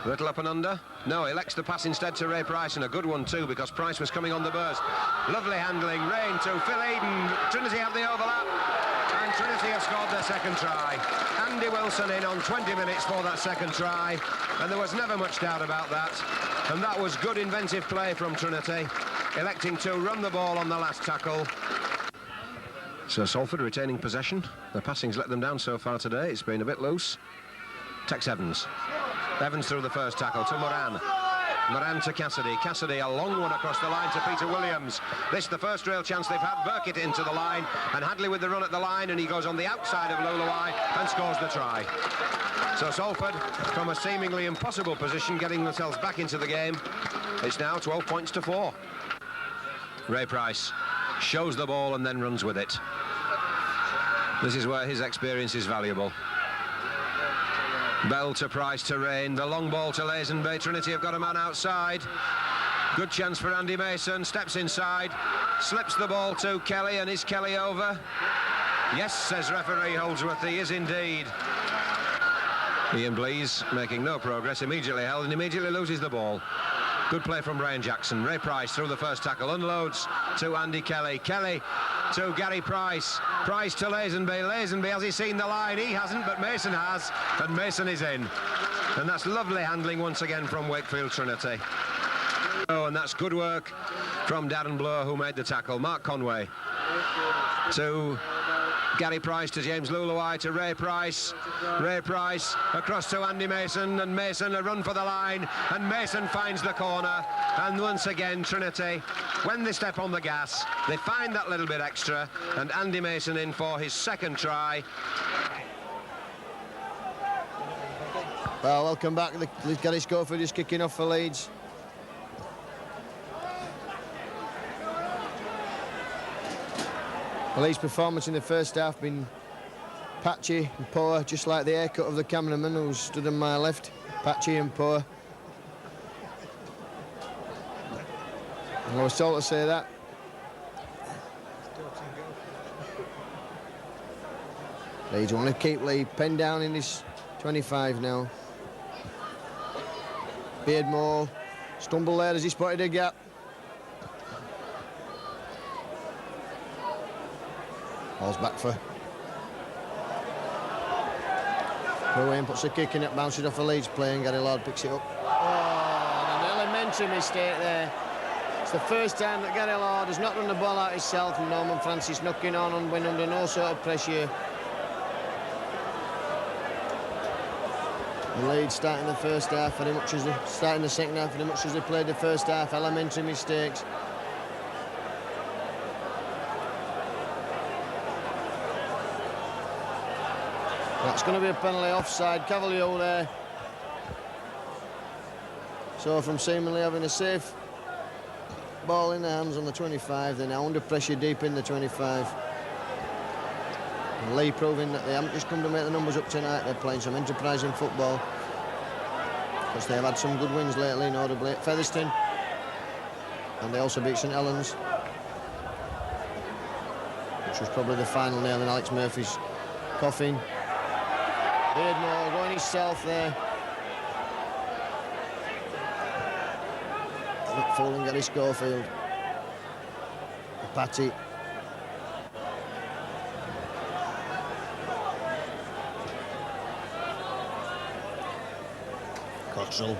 A little up and under? No, elects the pass instead to Ray Price, and a good one too, because Price was coming on the burst. Lovely handling, Rain to Phil Eden. Trinity have the overlap, and Trinity have scored their second try. Andy Wilson in on 20 minutes for that second try, and there was never much doubt about that. And that was good inventive play from Trinity, electing to run the ball on the last tackle. So Salford retaining possession. The passing's let them down so far today. It's been a bit loose. Tex Evans. Evans through the first tackle to Moran. Moran to Cassidy. Cassidy, a long one across the line to Peter Williams. This the first real chance they've had. Burkitt into the line, and Hadley with the run at the line, and he goes on the outside of Lulawai and scores the try. So Salford, from a seemingly impossible position, getting themselves back into the game. It's now 12 points to 4. Ray Price shows the ball and then runs with it. This is where his experience is valuable. Bell to Price to Rain, the long ball to Lazenby. Trinity have got a man outside. Good chance for Andy Mason, steps inside, slips the ball to Kelly, and is Kelly over? Yes, says referee Holdsworth, he is indeed. Ian Blease making no progress, immediately held and immediately loses the ball. Good play from Brian Jackson. Ray Price through the first tackle, unloads to Andy Kelly. Kelly to Gary Price. Price to Lazenby. Lazenby, has he seen the line? He hasn't, but Mason has, and Mason is in. And that's lovely handling once again from Wakefield Trinity. Oh, and that's good work from Darren Blow, who made the tackle. Mark Conway to Gary Price, to James Lulawai, to Ray Price. Ray Price across to Andy Mason, and Mason a run for the line, and Mason finds the corner. And once again, Trinity, when they step on the gas, they find that little bit extra, and Andy Mason in for his second try. Well, welcome back. Gary Schofield just kicking off for Leeds. The Leeds' performance in the first half been patchy and poor, just like the haircut of the cameraman who stood on my left. Patchy and poor. And I was told to say that. Leeds want to keep Leigh penned down in his 25 now. Beardmore stumbled there as he spotted a gap. Ball's back for Rowan, puts a kick in it, bounces off a Leeds play, and Gary Lord picks it up. Oh, an elementary mistake there. It's the first time that Gary Lord has not run the ball out himself, and Norman Francis knocking on and went under no sort of pressure. The Leeds starting the first half very much as they starting the second half very much as they played the first half. Elementary mistakes. That's going to be a penalty offside. Cavalier there. So from seemingly having a safe ball in the hands on the 25, they're now under pressure deep in the 25. And Leigh proving that they haven't just come to make the numbers up tonight, they're playing some enterprising football. Because they have had some good wins lately, notably at Featherstone. And they also beat St Helens, which was probably the final nail in Alex Murphy's coffin. Beardmore going himself there. Not fooling Gary Schofield. Patty. Cottrell.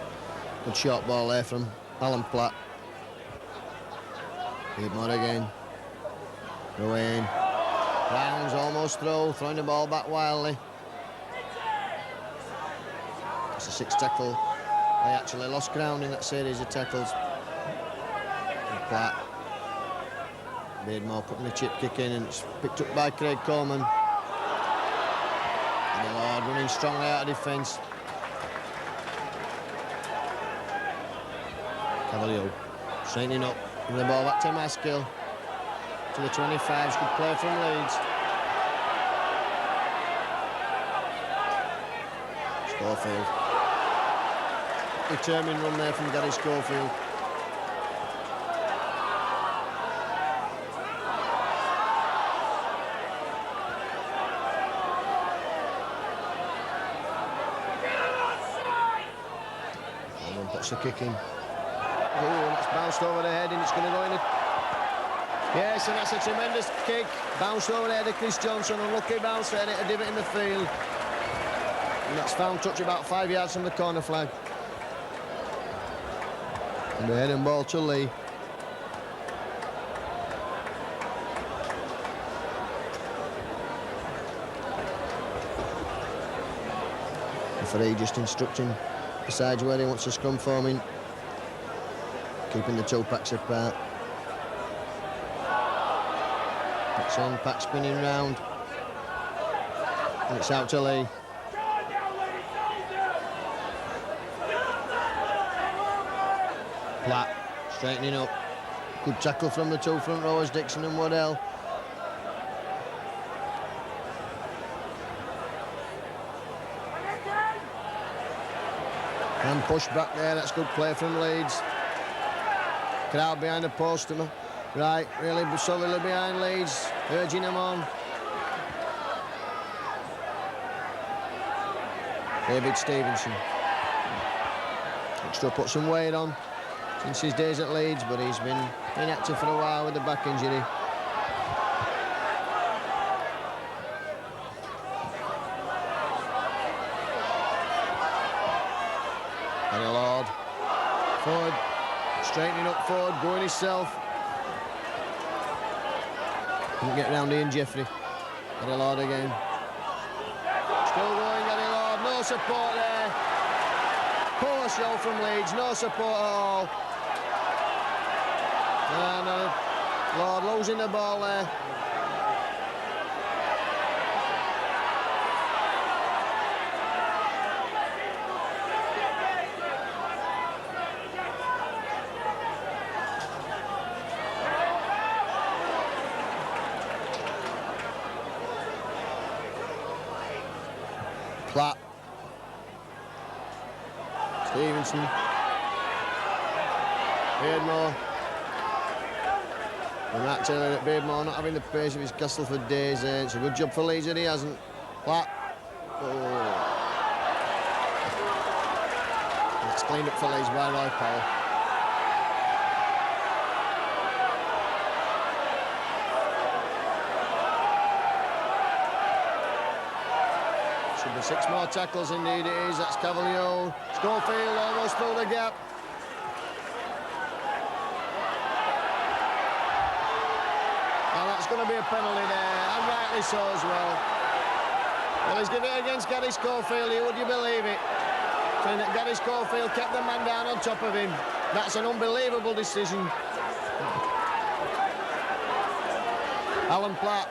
Good short ball there from Alan Platt. Beardmore again. Rowan. Brown's almost through, throwing the ball back wildly. It's a sixth tackle. They actually lost ground in that series of tackles. And Platt. Beardmore putting the chip kick in, and it's picked up by Craig Coleman. And the Lord running strongly out of defence. Cavalier straightening up, and the ball back to Maskill. To the 25s, good play from Leeds. Schofield. Determined run there from Gary Schofield. puts the kick in. Oh, that's bounced over the head and it's going to go in. Yes, and that's a tremendous kick. Bounced over the head of Chris Johnson. Unlucky bounce there, and it a divot in the field. And that's found touch about 5 yards from the corner flag. And the head and ball to Leigh. Referee just instructing the sides where he wants a scrum forming. Keeping the two packs apart. It's on, pack spinning round. And it's out to Leigh. Platt straightening up. Good tackle from the two front rowers, Dixon and Waddell. And push back there, that's good play from Leeds. Crowd behind the post. Right, really solidly behind Leeds, urging them on. David Stevenson. Extra put some weight on since his days at Leeds, but he's been inactive for a while with a back injury. Gary Lord. Forward. Straightening up forward, going himself. Couldn't get round Ian Jeffrey. Gary Lord again. Still going, Gary Lord. No support there. Poor show from Leeds. No support at all. And Lord losing the ball there. Platt. Stevenson. Beardmore. And Matt Taylor at Beardmore not having the pace of his Castleford days. It's a good job for Leeds that he hasn't. Platt. Oh. It's cleaned up for Leeds by Roy Powell. Should be 6 more tackles, indeed it is. That's Cavalier. Schofield almost through the gap. And that's going to be a penalty there, and rightly so as well. Well, he's given it against Gary Schofield here, would you believe it? Saying that Gary Schofield kept the man down on top of him. That's an unbelievable decision. Alan Platt.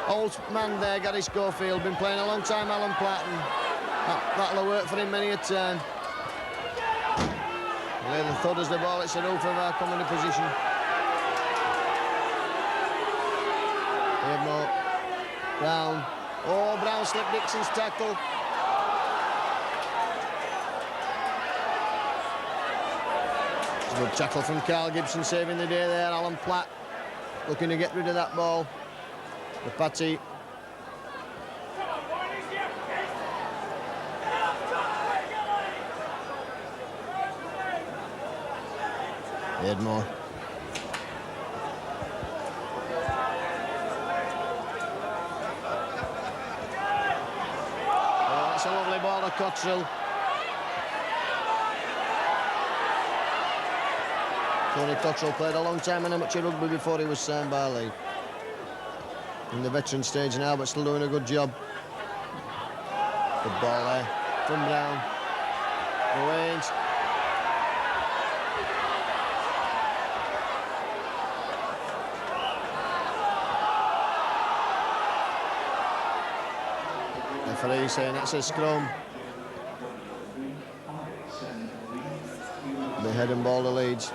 Old man there, Gary Schofield, been playing a long time, Alan Platt, and that'll have worked for him many a time. Lay the thud as the ball hits the roof of our coming position. Beardmore, Brown. Oh, Brown slipped Dixon's tackle. It's a good tackle from Carl Gibson, saving the day there. Alan Platt looking to get rid of that ball. The Patty. Beardmore. Oh, that's a lovely ball to Cottrell. Tony Cottrell played a long time in amateur rugby before he was signed by Leigh. In the veteran stage now, but still doing a good job. Good ball there from Brown. Waynes. Referee saying that's a scrum. The head and ball to Leeds.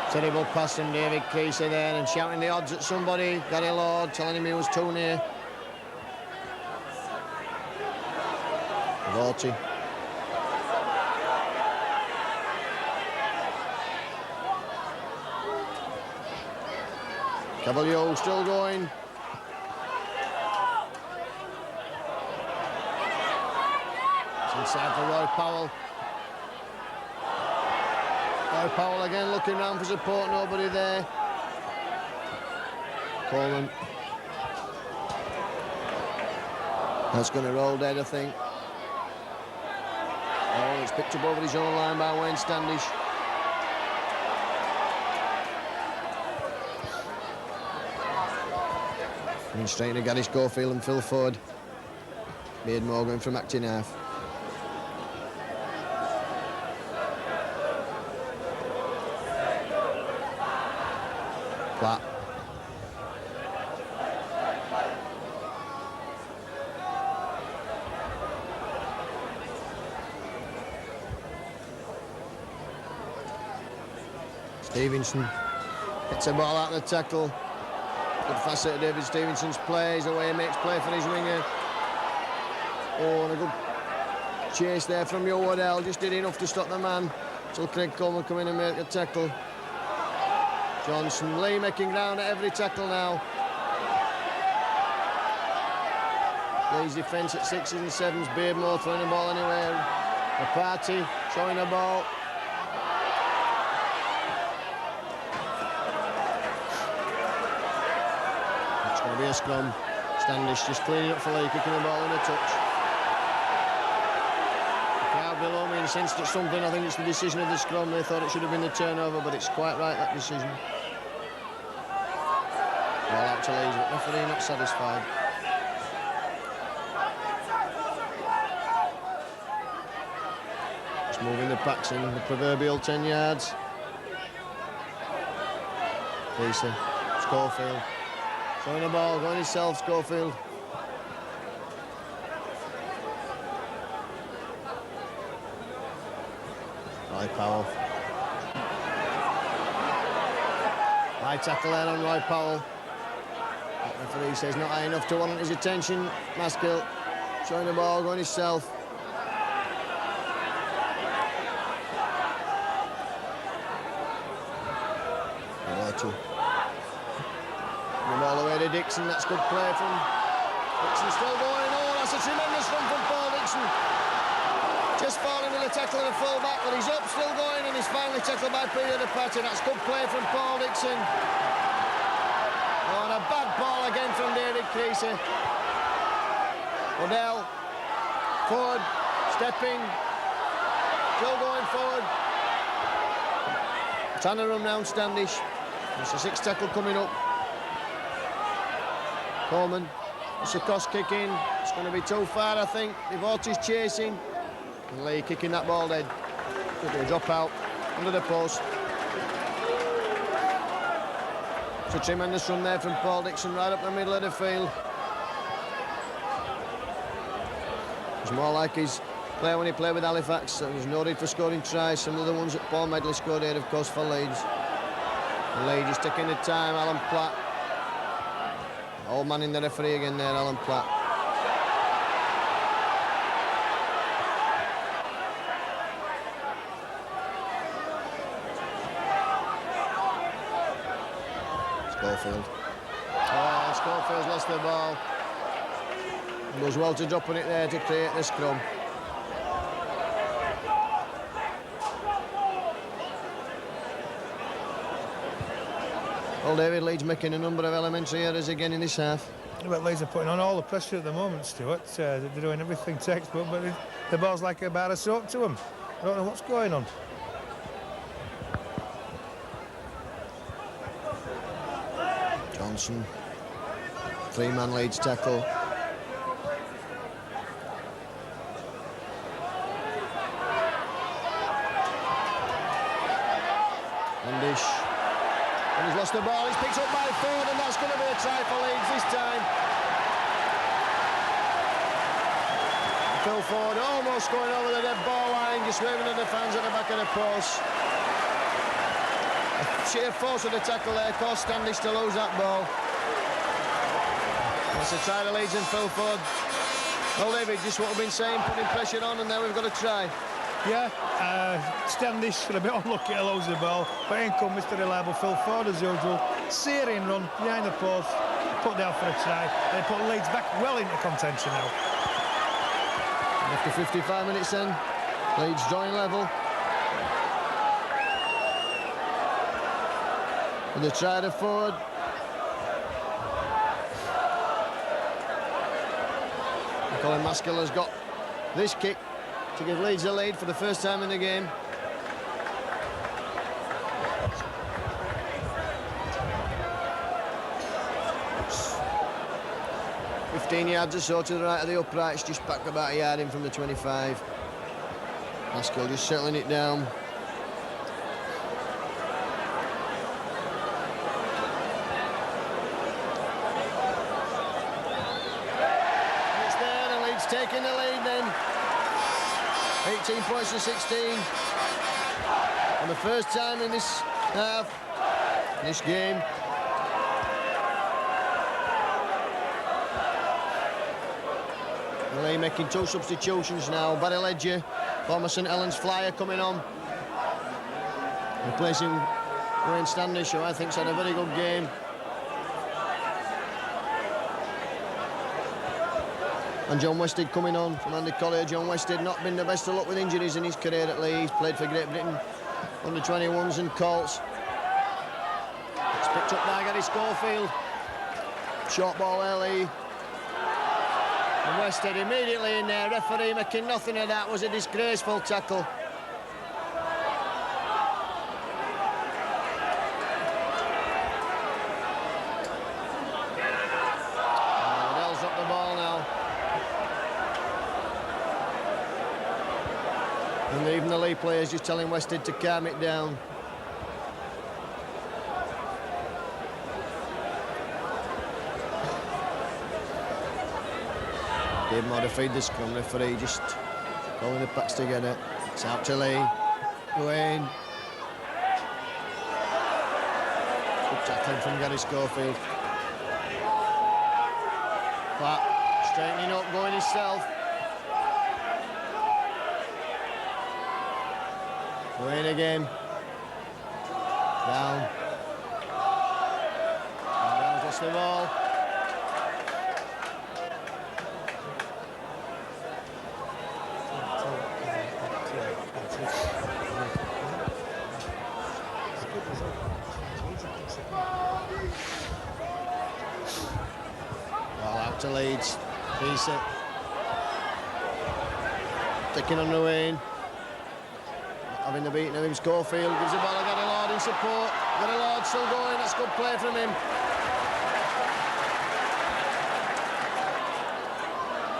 Terrible pass from David Creasy there, and shouting the odds at somebody. Gary Lord telling him he was too near. Vorty. Cavalier still going. Inside for Roy Powell. Roy Powell again looking round for support, nobody there. Coleman. That's going to roll dead, I think. Oh, it's picked up over his own line by Wayne Standish. And straight to Gary Schofield and Phil Ford. Beardmore going from acting half. Platt. Stevenson hits a ball out of the tackle. Good facet of David Stevenson's play. The way he makes play for his winger. Oh, and a good chase there from Yo Waddell. Just did enough to stop the man. Till Craig Coleman come in and make a tackle. Johnson, Leigh making ground at every tackle now. Leigh's defence at 6s and 7s. Beardmore throwing the ball anywhere. The party showing the ball. It's going to be a scrum. Standish just cleaning up for Leigh, kicking the ball in a touch. The crowd below me incensed at something. I think it's the decision of the scrum. They thought it should have been the turnover, but it's quite right, that decision. Ball out to Leeds, but referee not satisfied. Just moving the packs in, the proverbial 10 yards. Lisa, Schofield. Throwing the ball, going himself, Schofield. Roy Powell. High tackle there on Roy Powell. The referee says not high enough to warrant his attention. Maskill showing the ball, going himself. The ball away to Dixon, that's good play from Dixon, still going. Oh, that's a tremendous run from Paul Dixon. Just falling with a tackle of the full back, but he's up, still going, and he's finally tackled by Peter DePatie. That's good play from Paul Dixon. Oh, and a bad ball again from David Creasy. Waddell, forward, stepping, still going forward. Trying to run round Standish. It's a 6 tackle coming up. Coleman, it's a cross kick in. It's going to be too far, I think. Devote's chasing. And Leigh kicking that ball dead. Could be a drop out under the post. It's a tremendous run there from Paul Dixon right up the middle of the field. It's more like his play when he played with Halifax. He was noted for scoring tries. Some of the ones that Paul Medley scored here, of course, for Leeds. And Leigh just taking the time. Alan Platt. Old man in the referee again there, Alan Platt. Schofield. Oh, Schofield's lost the ball. He does well to drop on it there to create the scrum. Well, David, Leeds making a number of elementary errors again in this half. But Leeds are putting on all the pressure at the moment, Stuart. They're doing everything textbook, but the ball's like a bar of soap to them. I don't know what's going on. Johnson. 3-man Leeds tackle. Standish. And he's lost the ball, he's picked up by Ford, and that's going to be a try for Leeds this time. Phil Ford almost going over the dead ball line, just waving at the fans at the back of the post. Sheer force of the tackle there caused Standish to lose that ball. That's a try to Leeds and Phil Ford. Well, David, just what we've been saying, putting pressure on, and now we've got a try. Yeah, Standish for a bit unlucky to lose the ball, but in come Mr. Reliable Phil Ford as usual. Searing run behind the post, put down for a try. They put Leeds back well into contention now. After 55 minutes then, Leeds drawing level. With the try to forward. Colin Maskell has got this kick to give Leeds a lead for the first time in the game. "15 yards or so to the right of the uprights, just back about a yard in from the 25. Maskell just settling it down. Taking the lead then. 18 points to 16. And the first time in this half, this game. Leigh making 2 substitutions now. Barry Ledger, former St Helens Flyer, coming on. Replacing Wayne Standish, who I think's had a very good game. And John Wested coming on from Andy Collier. John Wested not been the best of luck with injuries in his career at Leeds. He's played for Great Britain under 21s and Colts. It's picked up by Gary Schofield. Short ball early. And Wested immediately in there. Referee making nothing of that. Was a disgraceful tackle. Waddell's up the ball now. And even the Leigh players just telling Wested to calm it down. Gave more to feed the scrum. Referee just pulling the packs together. It's out to Leigh. Wayne. Good tackling from Gary Schofield. Platt straightening up, going himself. Wayne again. Down. And down just the ball. Ball out to Leeds. Piece it. Taking on the Wayne. Having the beating of him, Schofield gives the ball to Gary Lord in support. Gary Lord still going, that's good play from him.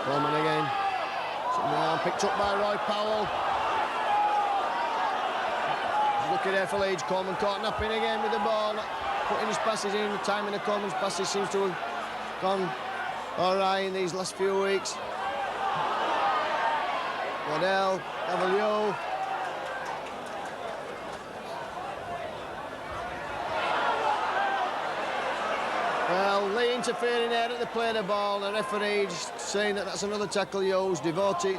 Coleman again. Now picked up by Roy Powell. Looking there for Leeds. Coleman caught napping again with the ball. Not putting his passes in. The timing of Coleman's passes seems to have gone all right in these last few weeks. Waddell, Cavalier. Well, Leigh interfering there at the play of the ball. The referee just saying that that's another tackle used. Devoted.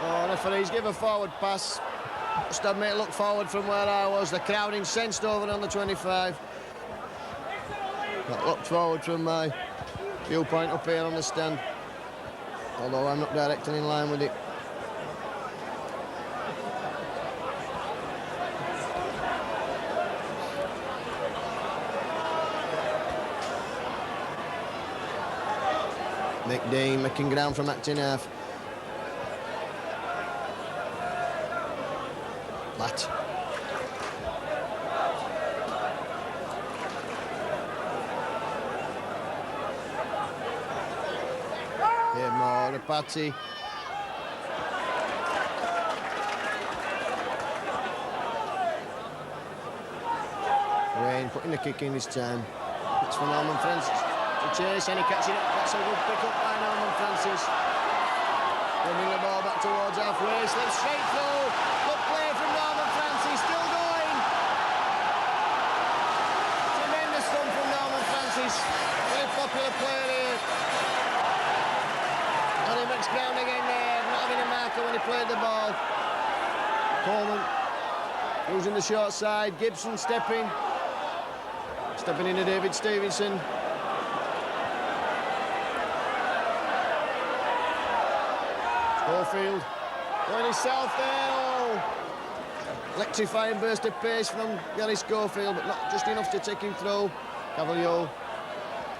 Oh, referees give a forward pass. Must have made it look forward from where I was. The crowd incensed over on the 25. That looked forward from my viewpoint up here on the stand. Although I'm not directly in line with it. McDean making ground from acting half. Platt. Here more, a party. Wayne putting the kick in this time. It's for Norman Francis to chase, and he catching it. That's a good pick up by Norman Francis. Bringing the ball back towards halfway, slips straight through. Good play from Norman Francis, still going. Tremendous run from Norman Francis. Very popular player here. And he makes ground again there, not having a marker when he played the ball. Coleman using the short side. Gibson stepping into David Stevenson. Schofield going himself there. Oh. Electrifying burst of pace from Gary Schofield, but not just enough to take him through. Cavalier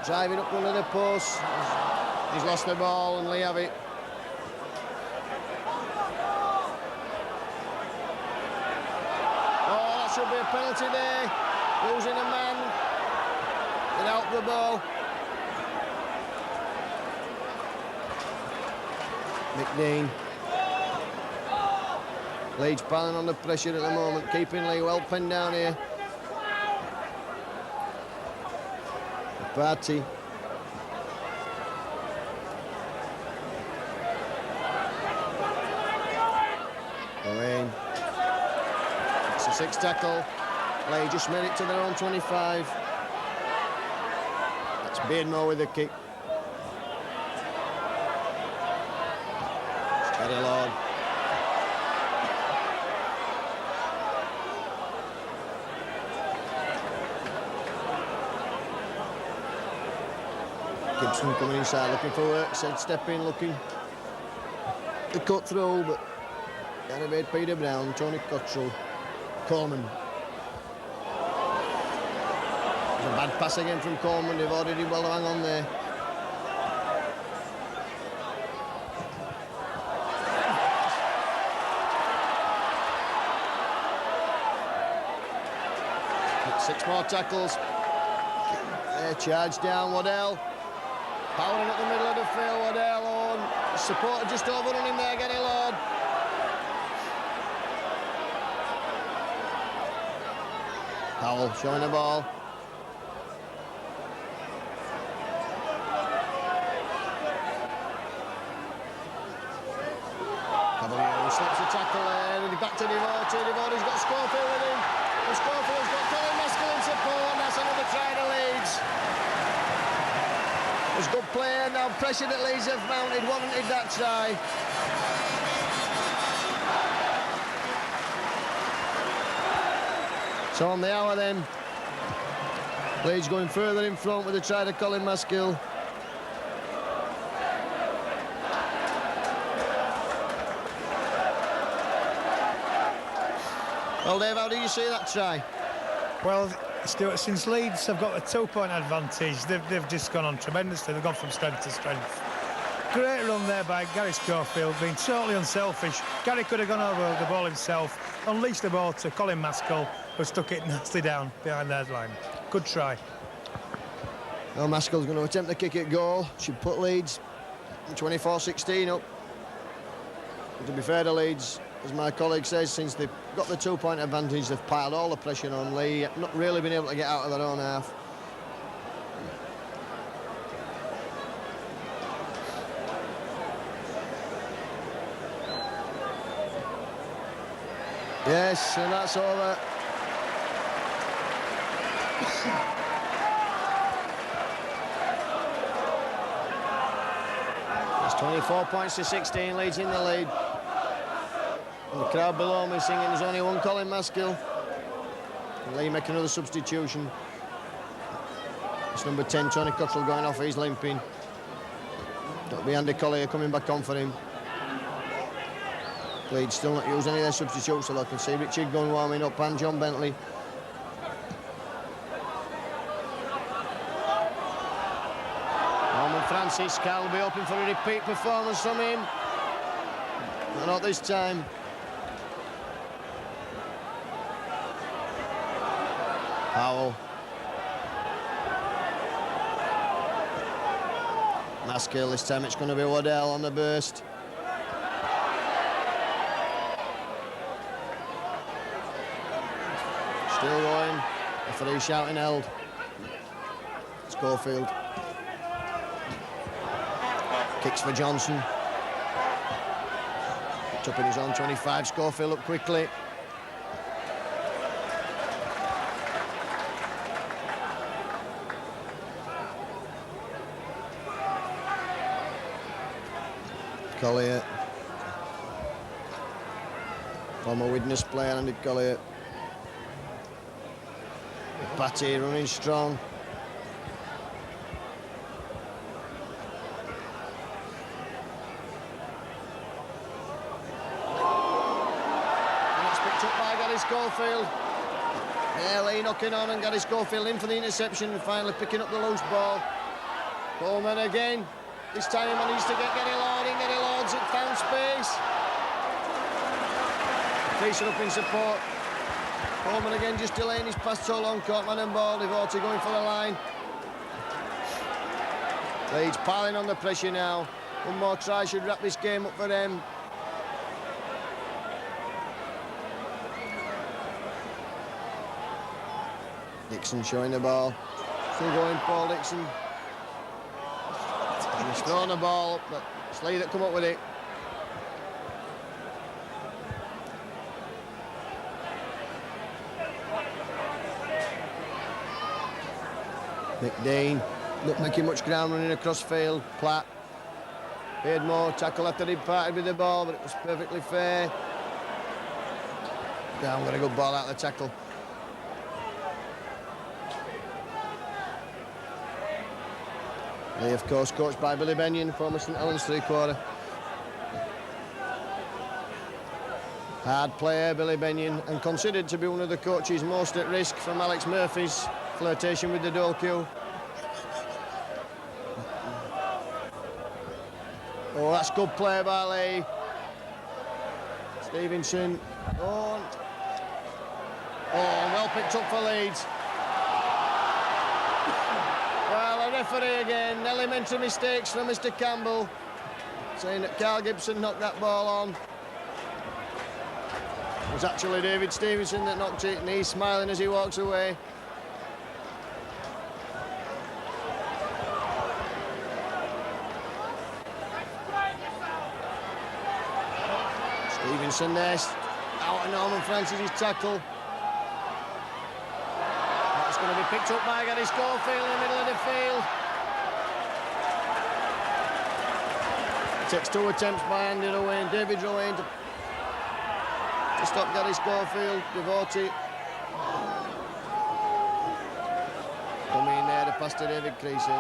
driving up one of the posts. He's lost the ball and Leigh have it. Oh, that should be a penalty there. Losing a man without the ball. McDean. Leeds piling on the pressure at the moment, keeping Leigh well pinned down here. Party. Wayne. It's a 6 tackle. Leigh just made it to their own 25. That's Beardmore with the kick. Steady Lord. Gibson coming inside, looking for work. Said step in, looking to cut through, but Gary made Peter Brown, Tony Cottrell, Coleman. It's a bad pass again from Coleman. They've already well to hang on there. Six more tackles. There, charge down, Waddell. Powering up the middle of the field, Waddell on. Supporter just overrun him there, Gary Lord. Powell showing the ball. Cavalier slips the tackle there, and back to Devote. Devote's got Schofield with him. And Schofield's got Colin Maskell in support, and that's another try to Leeds. It was good play, now pressure that Leeds have mounted, warranted that try. So on the hour then, Leeds going further in front with a try to Colin Maskell. Well, Dave, how do you see that try? Well, Stuart, since Leeds have got a 2-point advantage, they've just gone on tremendously. They've gone from strength to strength. Great run there by Gary Schofield, being totally unselfish. Gary could have gone over the ball himself, unleashed the ball to Colin Maskell, who stuck it nicely down behind their line. Good try. Well, Maskell's going to attempt the kick at goal. Should put Leeds 24-16 up. And to be fair to Leeds, as my colleague says, since they've got the 2-point advantage, they've piled all the pressure on Leigh, not really been able to get out of their own half. Yes, and that's over. It's 24 points to 16, Leeds in the lead. And the crowd below me singing there's only one Colin Maskell. And Leigh make another substitution. It's number 10, Tony Cottrell, going off, he's limping. That'll be Andy Collier coming back on for him. Leeds still not using any of their substitutes, so I can see Richard going warming up and John Bentley. Norman Francis, Carl will be hoping for a repeat performance from him. But not this time. Powell. Maskell, this time it's going to be Waddell on the burst. Still going. Referee shouting held. Schofield. Kicks for Johnson. Up in his own 25. Schofield up quickly. Collier. Former witness player, Andy Collier. Patty running strong. Schofield. Yeah, Leigh knocking on and Gary Schofield in for the interception and finally picking up the loose ball. Coleman again. This time he needs to get Gary Lord in. Gary Lord's it found space. Facing up in support. Coleman again just delaying his pass so long. Caught man and ball. Devotee going for the line. Leeds piling on the pressure now. One more try should wrap this game up for them. Dixon showing the ball. Still going, Paul Dixon. He's thrown the ball up, but it's Leigh that come up with it. McDean, not making much ground running across field. Platt, Beardmore, tackle after he parted with the ball, but it was perfectly fair. Down, got a good ball out of the tackle. Leigh, of course, coached by Billy Benyon, former St Helens three-quarter. Hard player, Billy Benyon, and considered to be one of the coaches most at risk from Alex Murphy's flirtation with the dual cue. Oh, that's good play by Leigh. Stevenson. Oh, well picked up for Leeds. Well, a referee again. Elementary mistakes from Mr. Campbell, saying that Carl Gibson knocked that ball on. It was actually David Stevenson that knocked it, and he's smiling as he walks away. Stevenson there, out of Norman Francis' tackle. That's going to be picked up by Gary Schofield in the middle of the field. It takes two attempts by Andy Rowan, David Rowan to stop Gary Schofield. Devotee coming in there to pass to David Creasy.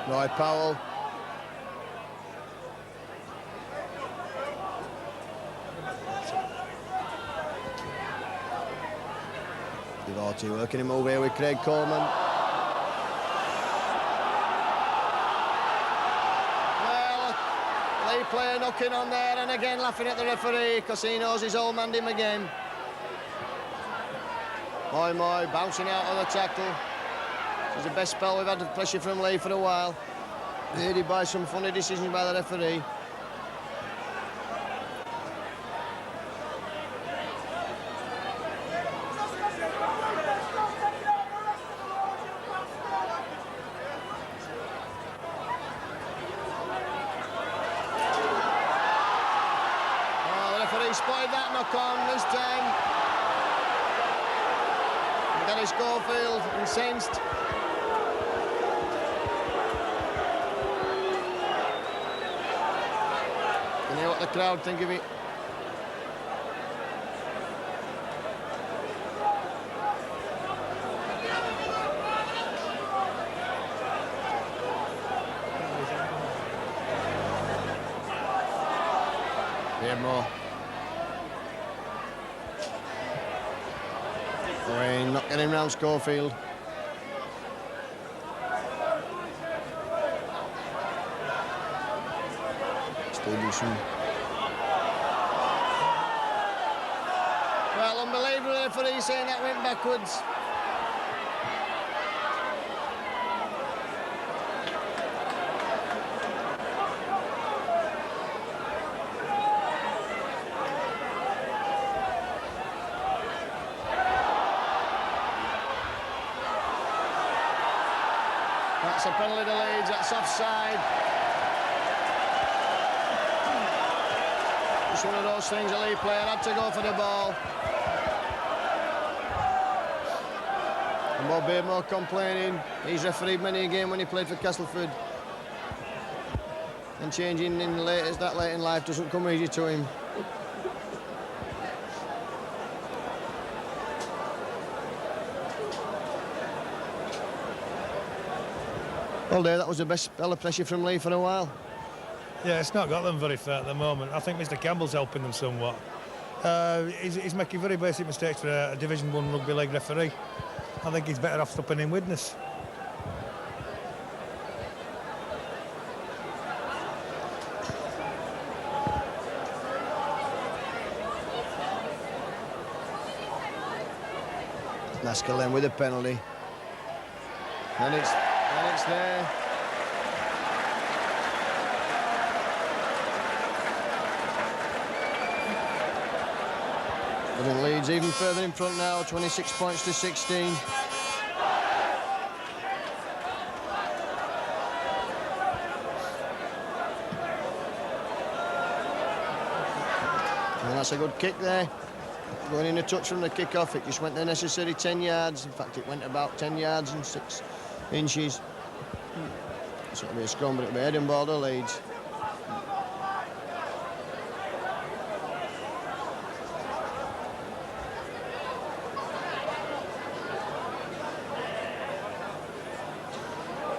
Roy Powell. Devotee working him over here with Craig Coleman. Well, Leigh player knocking on there and again laughing at the referee because he knows he's all manned him again. Moy bouncing out of the tackle. This is the best spell we've had of pressure from Leigh for a while. Aided by some funny decisions by the referee. Oh, the referee spotted that knock on this time. Gary Schofield incensed. You know what the crowd think of it. Beardmore. Wayne not getting round Schofield. Stevenson. Well, unbelievable for he saying that went backwards. That's a penalty to Leeds, that's offside. It's one of those things a Leigh player had to go for the ball. And Bob Beardmore complaining. He's refereed many a game when he played for Castleford. And changing that late in life doesn't come easy to him. Well, there, that was the best spell of pressure from Leigh for a while. Yeah, it's not got them very fair at the moment. I think Mr. Campbell's helping them somewhat. He's making very basic mistakes for a Division 1 rugby league referee. I think he's better off stopping in witness. Naskell then with a penalty. And it's there. But Leeds even further in front now, 26 points to 16. And that's a good kick there. Going in a touch from the kick-off, it just went the necessary 10 yards. In fact, it went about 10 yards and 6 inches. So it'll be a scrum, but it'll be head and ball to Leeds.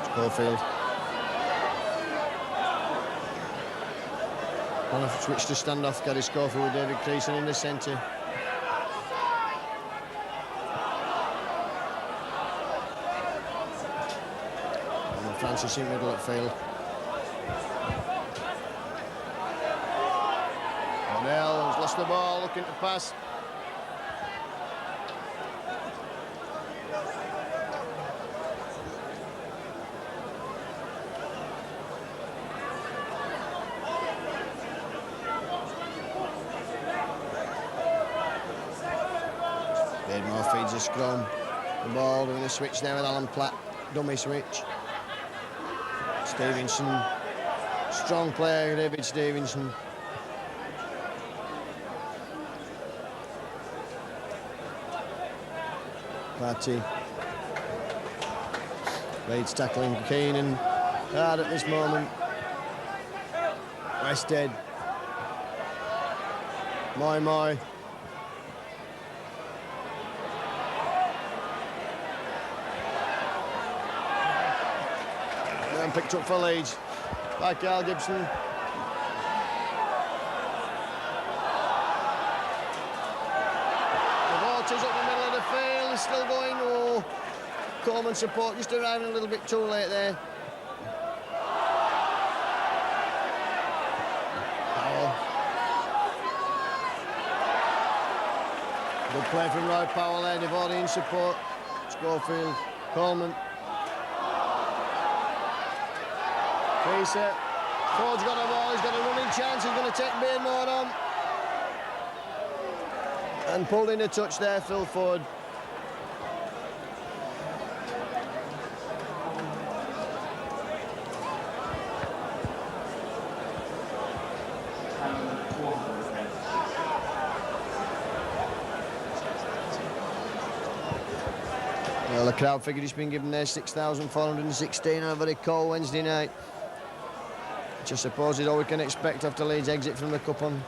Schofield. On a switch to stand-off, Gary Schofield with David Creason in the centre. Francis in middle at field. O'Neill has lost the ball, looking to pass. Beardmore feeds a scrum. The ball doing a switch there with Alan Platt. Dummy switch. Stevenson, strong player, David Stevenson. Party. Leeds tackling Keenan hard at this moment. Westhead. Moy. Picked up for Leeds by Carl Gibson. The Vault is up the middle of the field, he's still going. Oh, Coleman support just arriving a little bit too late there. Powell. Good play from Roy Powell there, Devori in support. Schofield, Coleman. Creaser. Ford's got a ball, he's got a running chance, he's going to take Beardmore on. And pulled in a touch there, Phil Ford. Well, the crowd figure has been given there 6,416 on a very cold Wednesday night. Which I suppose is all we can expect after Leeds' exit from the Cup on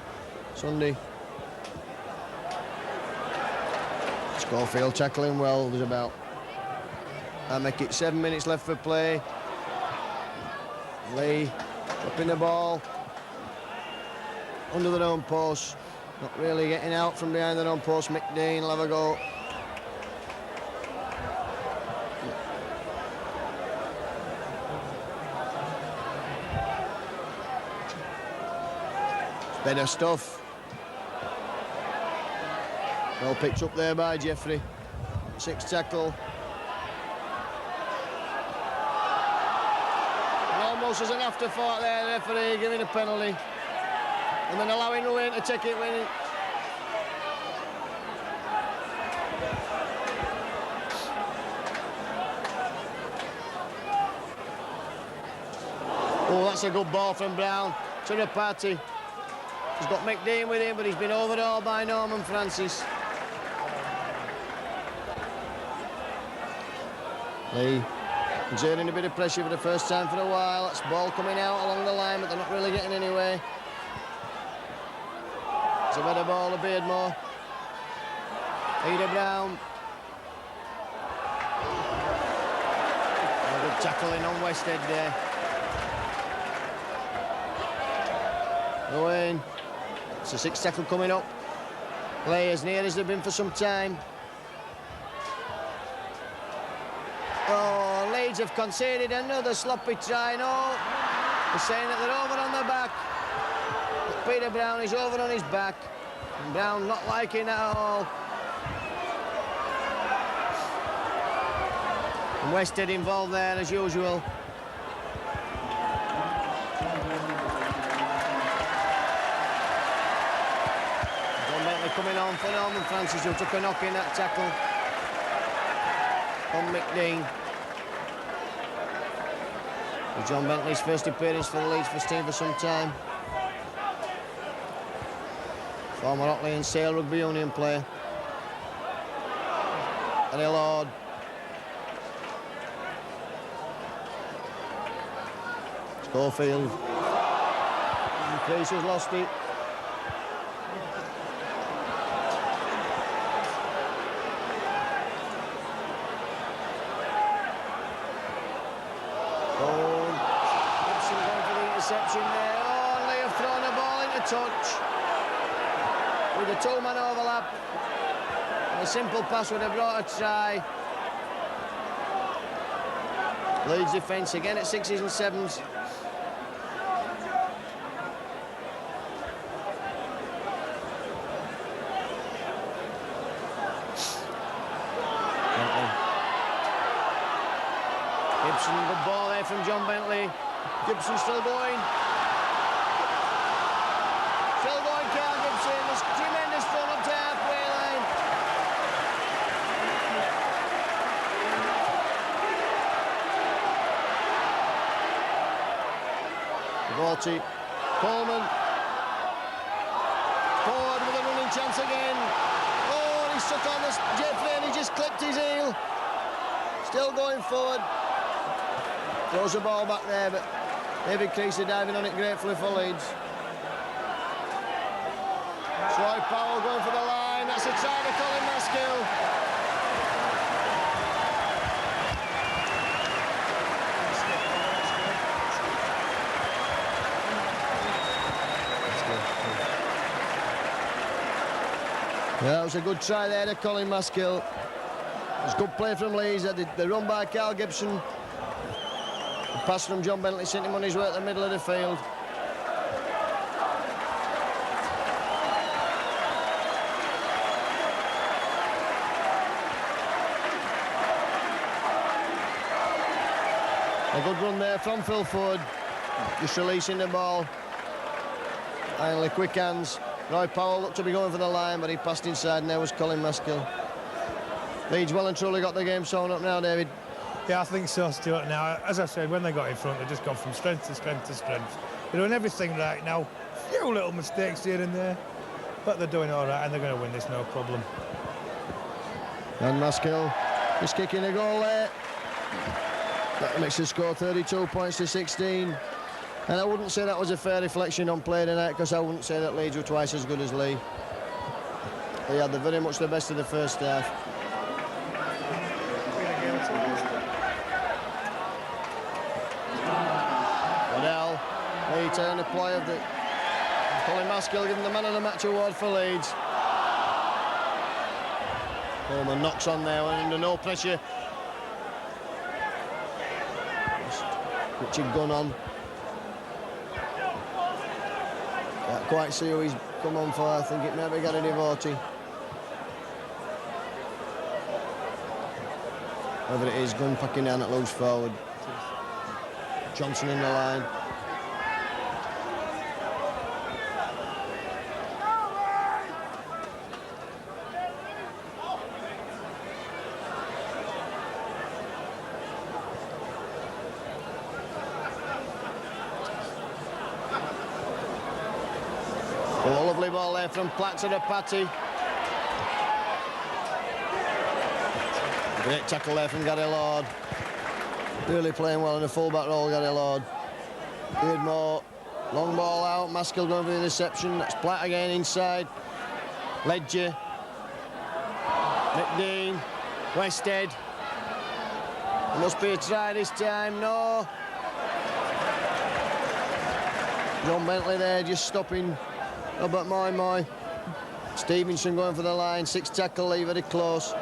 Sunday. Schofield tackling well. There's about, I make it 7 minutes left for play. Leigh dropping the ball under their own post. Not really getting out from behind their own post. McDean will have a go. Better stuff. Well picked up there by Jeffrey. 6 tackle. And almost as an afterthought there, the referee giving a penalty. And then allowing Wayne to take it when it... Oh, that's a good ball from Brown to the party. He's got McDean with him, but he's been overhauled by Norman Francis. Leigh exerting a bit of pressure for the first time for a while. That's ball coming out along the line, but they're not really getting anywhere. It's a better ball to Beardmore. Eda Brown. A good tackling on Westhead there. Owen. It's a 6th tackle coming up. Leigh as near as they've been for some time. Oh, Leeds have conceded another sloppy try. No, they're saying that they're over on their back. But Peter Brown is over on his back. And Brown not liking that at all. And Wested involved there as usual. John Bentley coming on for Norman Francis, who took a knock in that tackle on McDean. John Bentley's first appearance for the Leeds first team for some time. Former Otley and Sale Rugby Union player. Gary Lord. Schofield. Priest has lost it. Interception there. Oh, and Leigh have thrown the ball into touch with a 2-man overlap. And a simple pass would have brought a try. Leeds defence again at 6s and 7s. Gibson, good ball there from John Bentley. Gibson still going. Still going, Carl Gibson. There's tremendous fun up to halfway line. Volti. Coleman. Forward with a running chance again. Oh, and he's stuck on the Jeffrey and he just clipped his heel. Still going forward. Throws the ball back there, but David Creasy diving on it gratefully for Leeds. Troy Powell going for the line. That's a try to Colin Maskill. Yeah, that was a good try there to Colin Maskill. It was good play from Leeds. The run by Carl Gibson. Pass from John Bentley sent him on his way at the middle of the field. A good run there from Phil Ford, just releasing the ball. Finally, quick hands. Roy Powell looked to be going for the line, but he passed inside, and there was Colin Maskill. Leeds well and truly got the game sewn up now, David. Yeah, I think so, Stuart. Now, as I said, when they got in front, they've just gone from strength to strength to strength. They're doing everything right now. A few little mistakes here and there, but they're doing all right, and they're going to win this, no problem. And Maskill is kicking a goal there. That makes the score 32 points to 16. And I wouldn't say that was a fair reflection on play tonight, because I wouldn't say that Leeds were twice as good as Leigh. They had very much the best of the first half. Waddell, Leigh turn the play of the Colin Maskill giving the man of the match award for Leeds. Coleman knocks on there, under no pressure. Richard gun on. Can't quite see who he's come on for. I think it may be Gary Devotee. Whoever it is, gun packing down at loose forward. Johnson in the line. A lovely ball there from Platt to the Patty. Great tackle there from Gary Lord. Really playing well in the full-back role, Gary Lord. Beardmore, long ball out. Maskill going for the interception. That's Platt again inside. Ledger. McDean. Westhead. Must be a try this time. No. John Bentley there just stopping Robert Moy. Stevenson going for the line, 6 tackle, Leigh very close.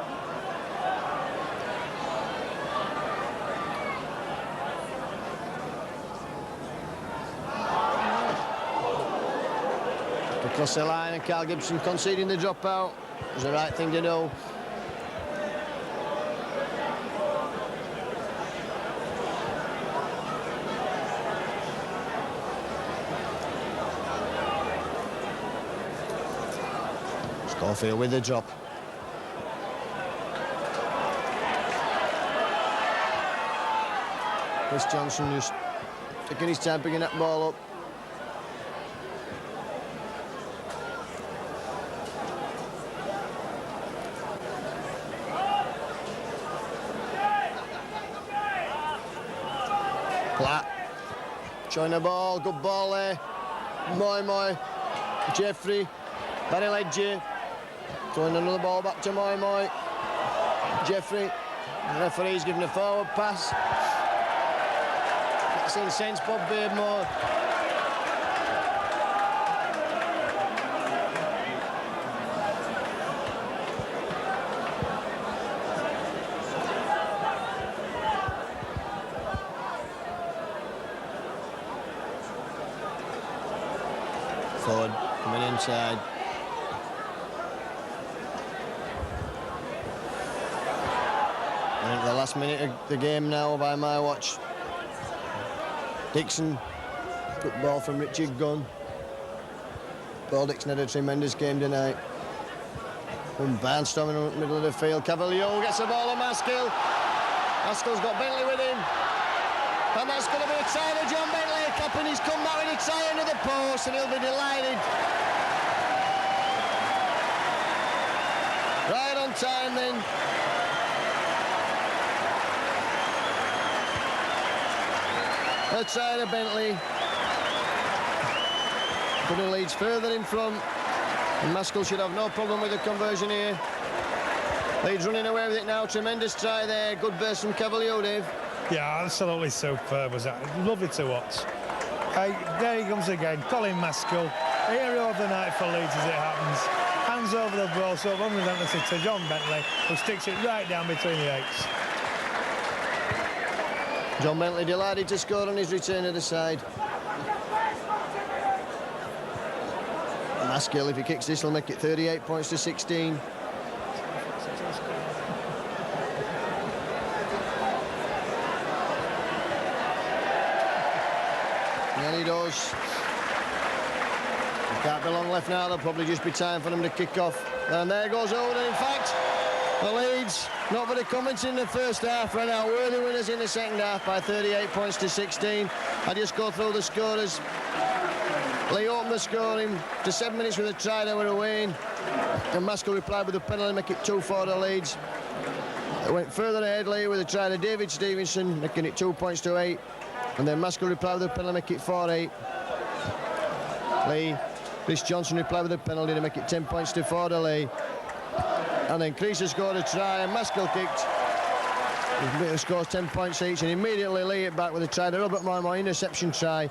Across the line, and Carl Gibson conceding the dropout. It was the right thing to do. Schofield with the drop. Chris Johnson just taking his time picking that ball up. Platt showing the ball, good ball there. Moy, Jeffrey, Barry Ledger, throwing another ball back to Moy. Jeffrey, the referee's giving a forward pass. That's in sense, Bob Beardmore. Ford coming inside. And at the last minute of the game now by my watch. Dixon, good ball from Richard Gunn. Paul Dixon had a tremendous game tonight. And Barnstorming in the middle of the field. Cavalier gets the ball on Maskill. Maskill's got Bentley with him. And that's going to be a try to John Bentley. Captain, he's come back with a try under the post, and he'll be delighted. Right on time then. A try to Bentley. Putting Leeds further in front. And Maskell should have no problem with the conversion here. Leeds running away with it now. Tremendous try there. Good burst from Cavalier, Dave. Yeah, absolutely superb was that. Lovely to watch. There he comes again, Colin Maskell, hero of the night for Leeds as it happens. Hands over the ball, so unrelentlessly to John Bentley, who sticks it right down between the eights. John Bentley delighted to score on his return to the side. Maskell, if he kicks this, will make it 38 points to 16. And he does. There can't be long left now. There'll probably just be time for them to kick off. And there goes Oden. In fact, the Leeds, not very convincing in the first half, ran out worthy winners in the second half by 38 points to 16. I just go through the scorers. Leigh opened the scoring to 7 minutes with a try they were away. And Maskell replied with a penalty, make it 2-4 to Leeds. It went further ahead, Leigh, with a try to David Stevenson, making it 2 points to 8. And then Maskell replied with a penalty, make it 4-8. Leigh, Chris Johnson replied with a penalty to make it 10 points to 4 to Leigh. And then Creaser scored a try and Maskell kicked. The scores 10 points each, and immediately Leigh it back with a try to Robert Moy interception try,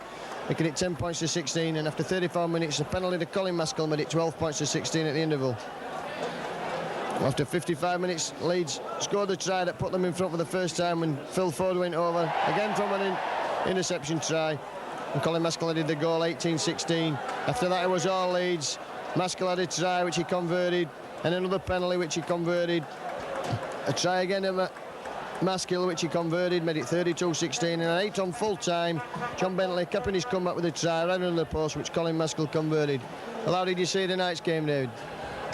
making it 10 points to 16. And after 34 minutes, the penalty to Colin Maskell made it 12 points to 16 at the interval. After 55 minutes, Leeds scored a try that put them in front for the first time when Phil Ford went over, again from an interception try. And Colin Maskell did the goal, 18-16. After that, it was all Leeds. Maskell had a try, which he converted, and another penalty, which he converted. A try again of Maskell, which he converted, made it 32-16. And an 8 on full time. John Bentley capping his comeback with a try right under the post, which Colin Maskell converted. Well, how did you see tonight's game, David?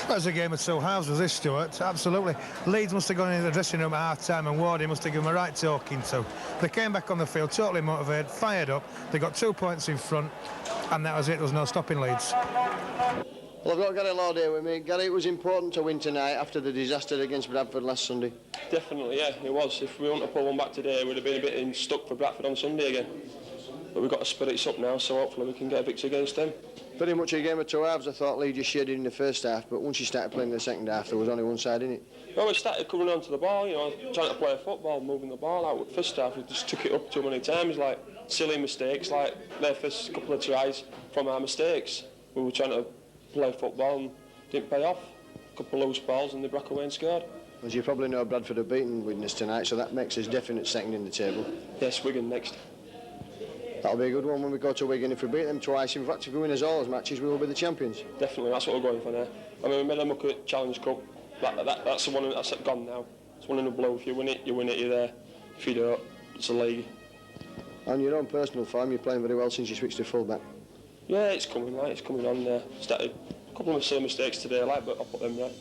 That was a game of two halves, was this, Stuart? Absolutely. Leeds must have gone into the dressing room at half-time and Wardy must have given them a right talking to. They came back on the field totally motivated, fired up. They got 2 points in front, and that was it. There was no stopping Leeds. Well, I've got Gary Lord here with me. Gary, it was important to win tonight after the disaster against Bradford last Sunday. Definitely, yeah, it was. If we want to pull one back today, we'd have been a bit stuck for Bradford on Sunday again. But we've got to spirits up now, so hopefully we can get a victory against them. Very much a game of two halves. I thought Leeds just shaded in the first half, but once you started playing in the second half, there was only one side in it. Well, we started coming onto the ball, you know, trying to play football, moving the ball out. First half, we just took it up too many times, like. silly mistakes, like their first couple of tries from our mistakes. We were trying to play football and didn't pay off. A couple of loose balls and they broke away and scored. As you probably know, Bradford have beaten Widnes tonight, so that makes us definite second in the table. Yes, Wigan next. That'll be a good one when we go to Wigan. If we beat them twice, in fact, if we win us all those matches, we will be the champions. Definitely, that's what we're going for now. I mean, we made them look at Challenge Cup. That's the one that's gone now. It's one in a blow. If you win it, you're there. If you don't, it's a league. On your own personal form, you're playing very well since you switched to full-back. Yeah, it's coming, right? It's coming on. Started a couple of silly mistakes today, but I'll put them right.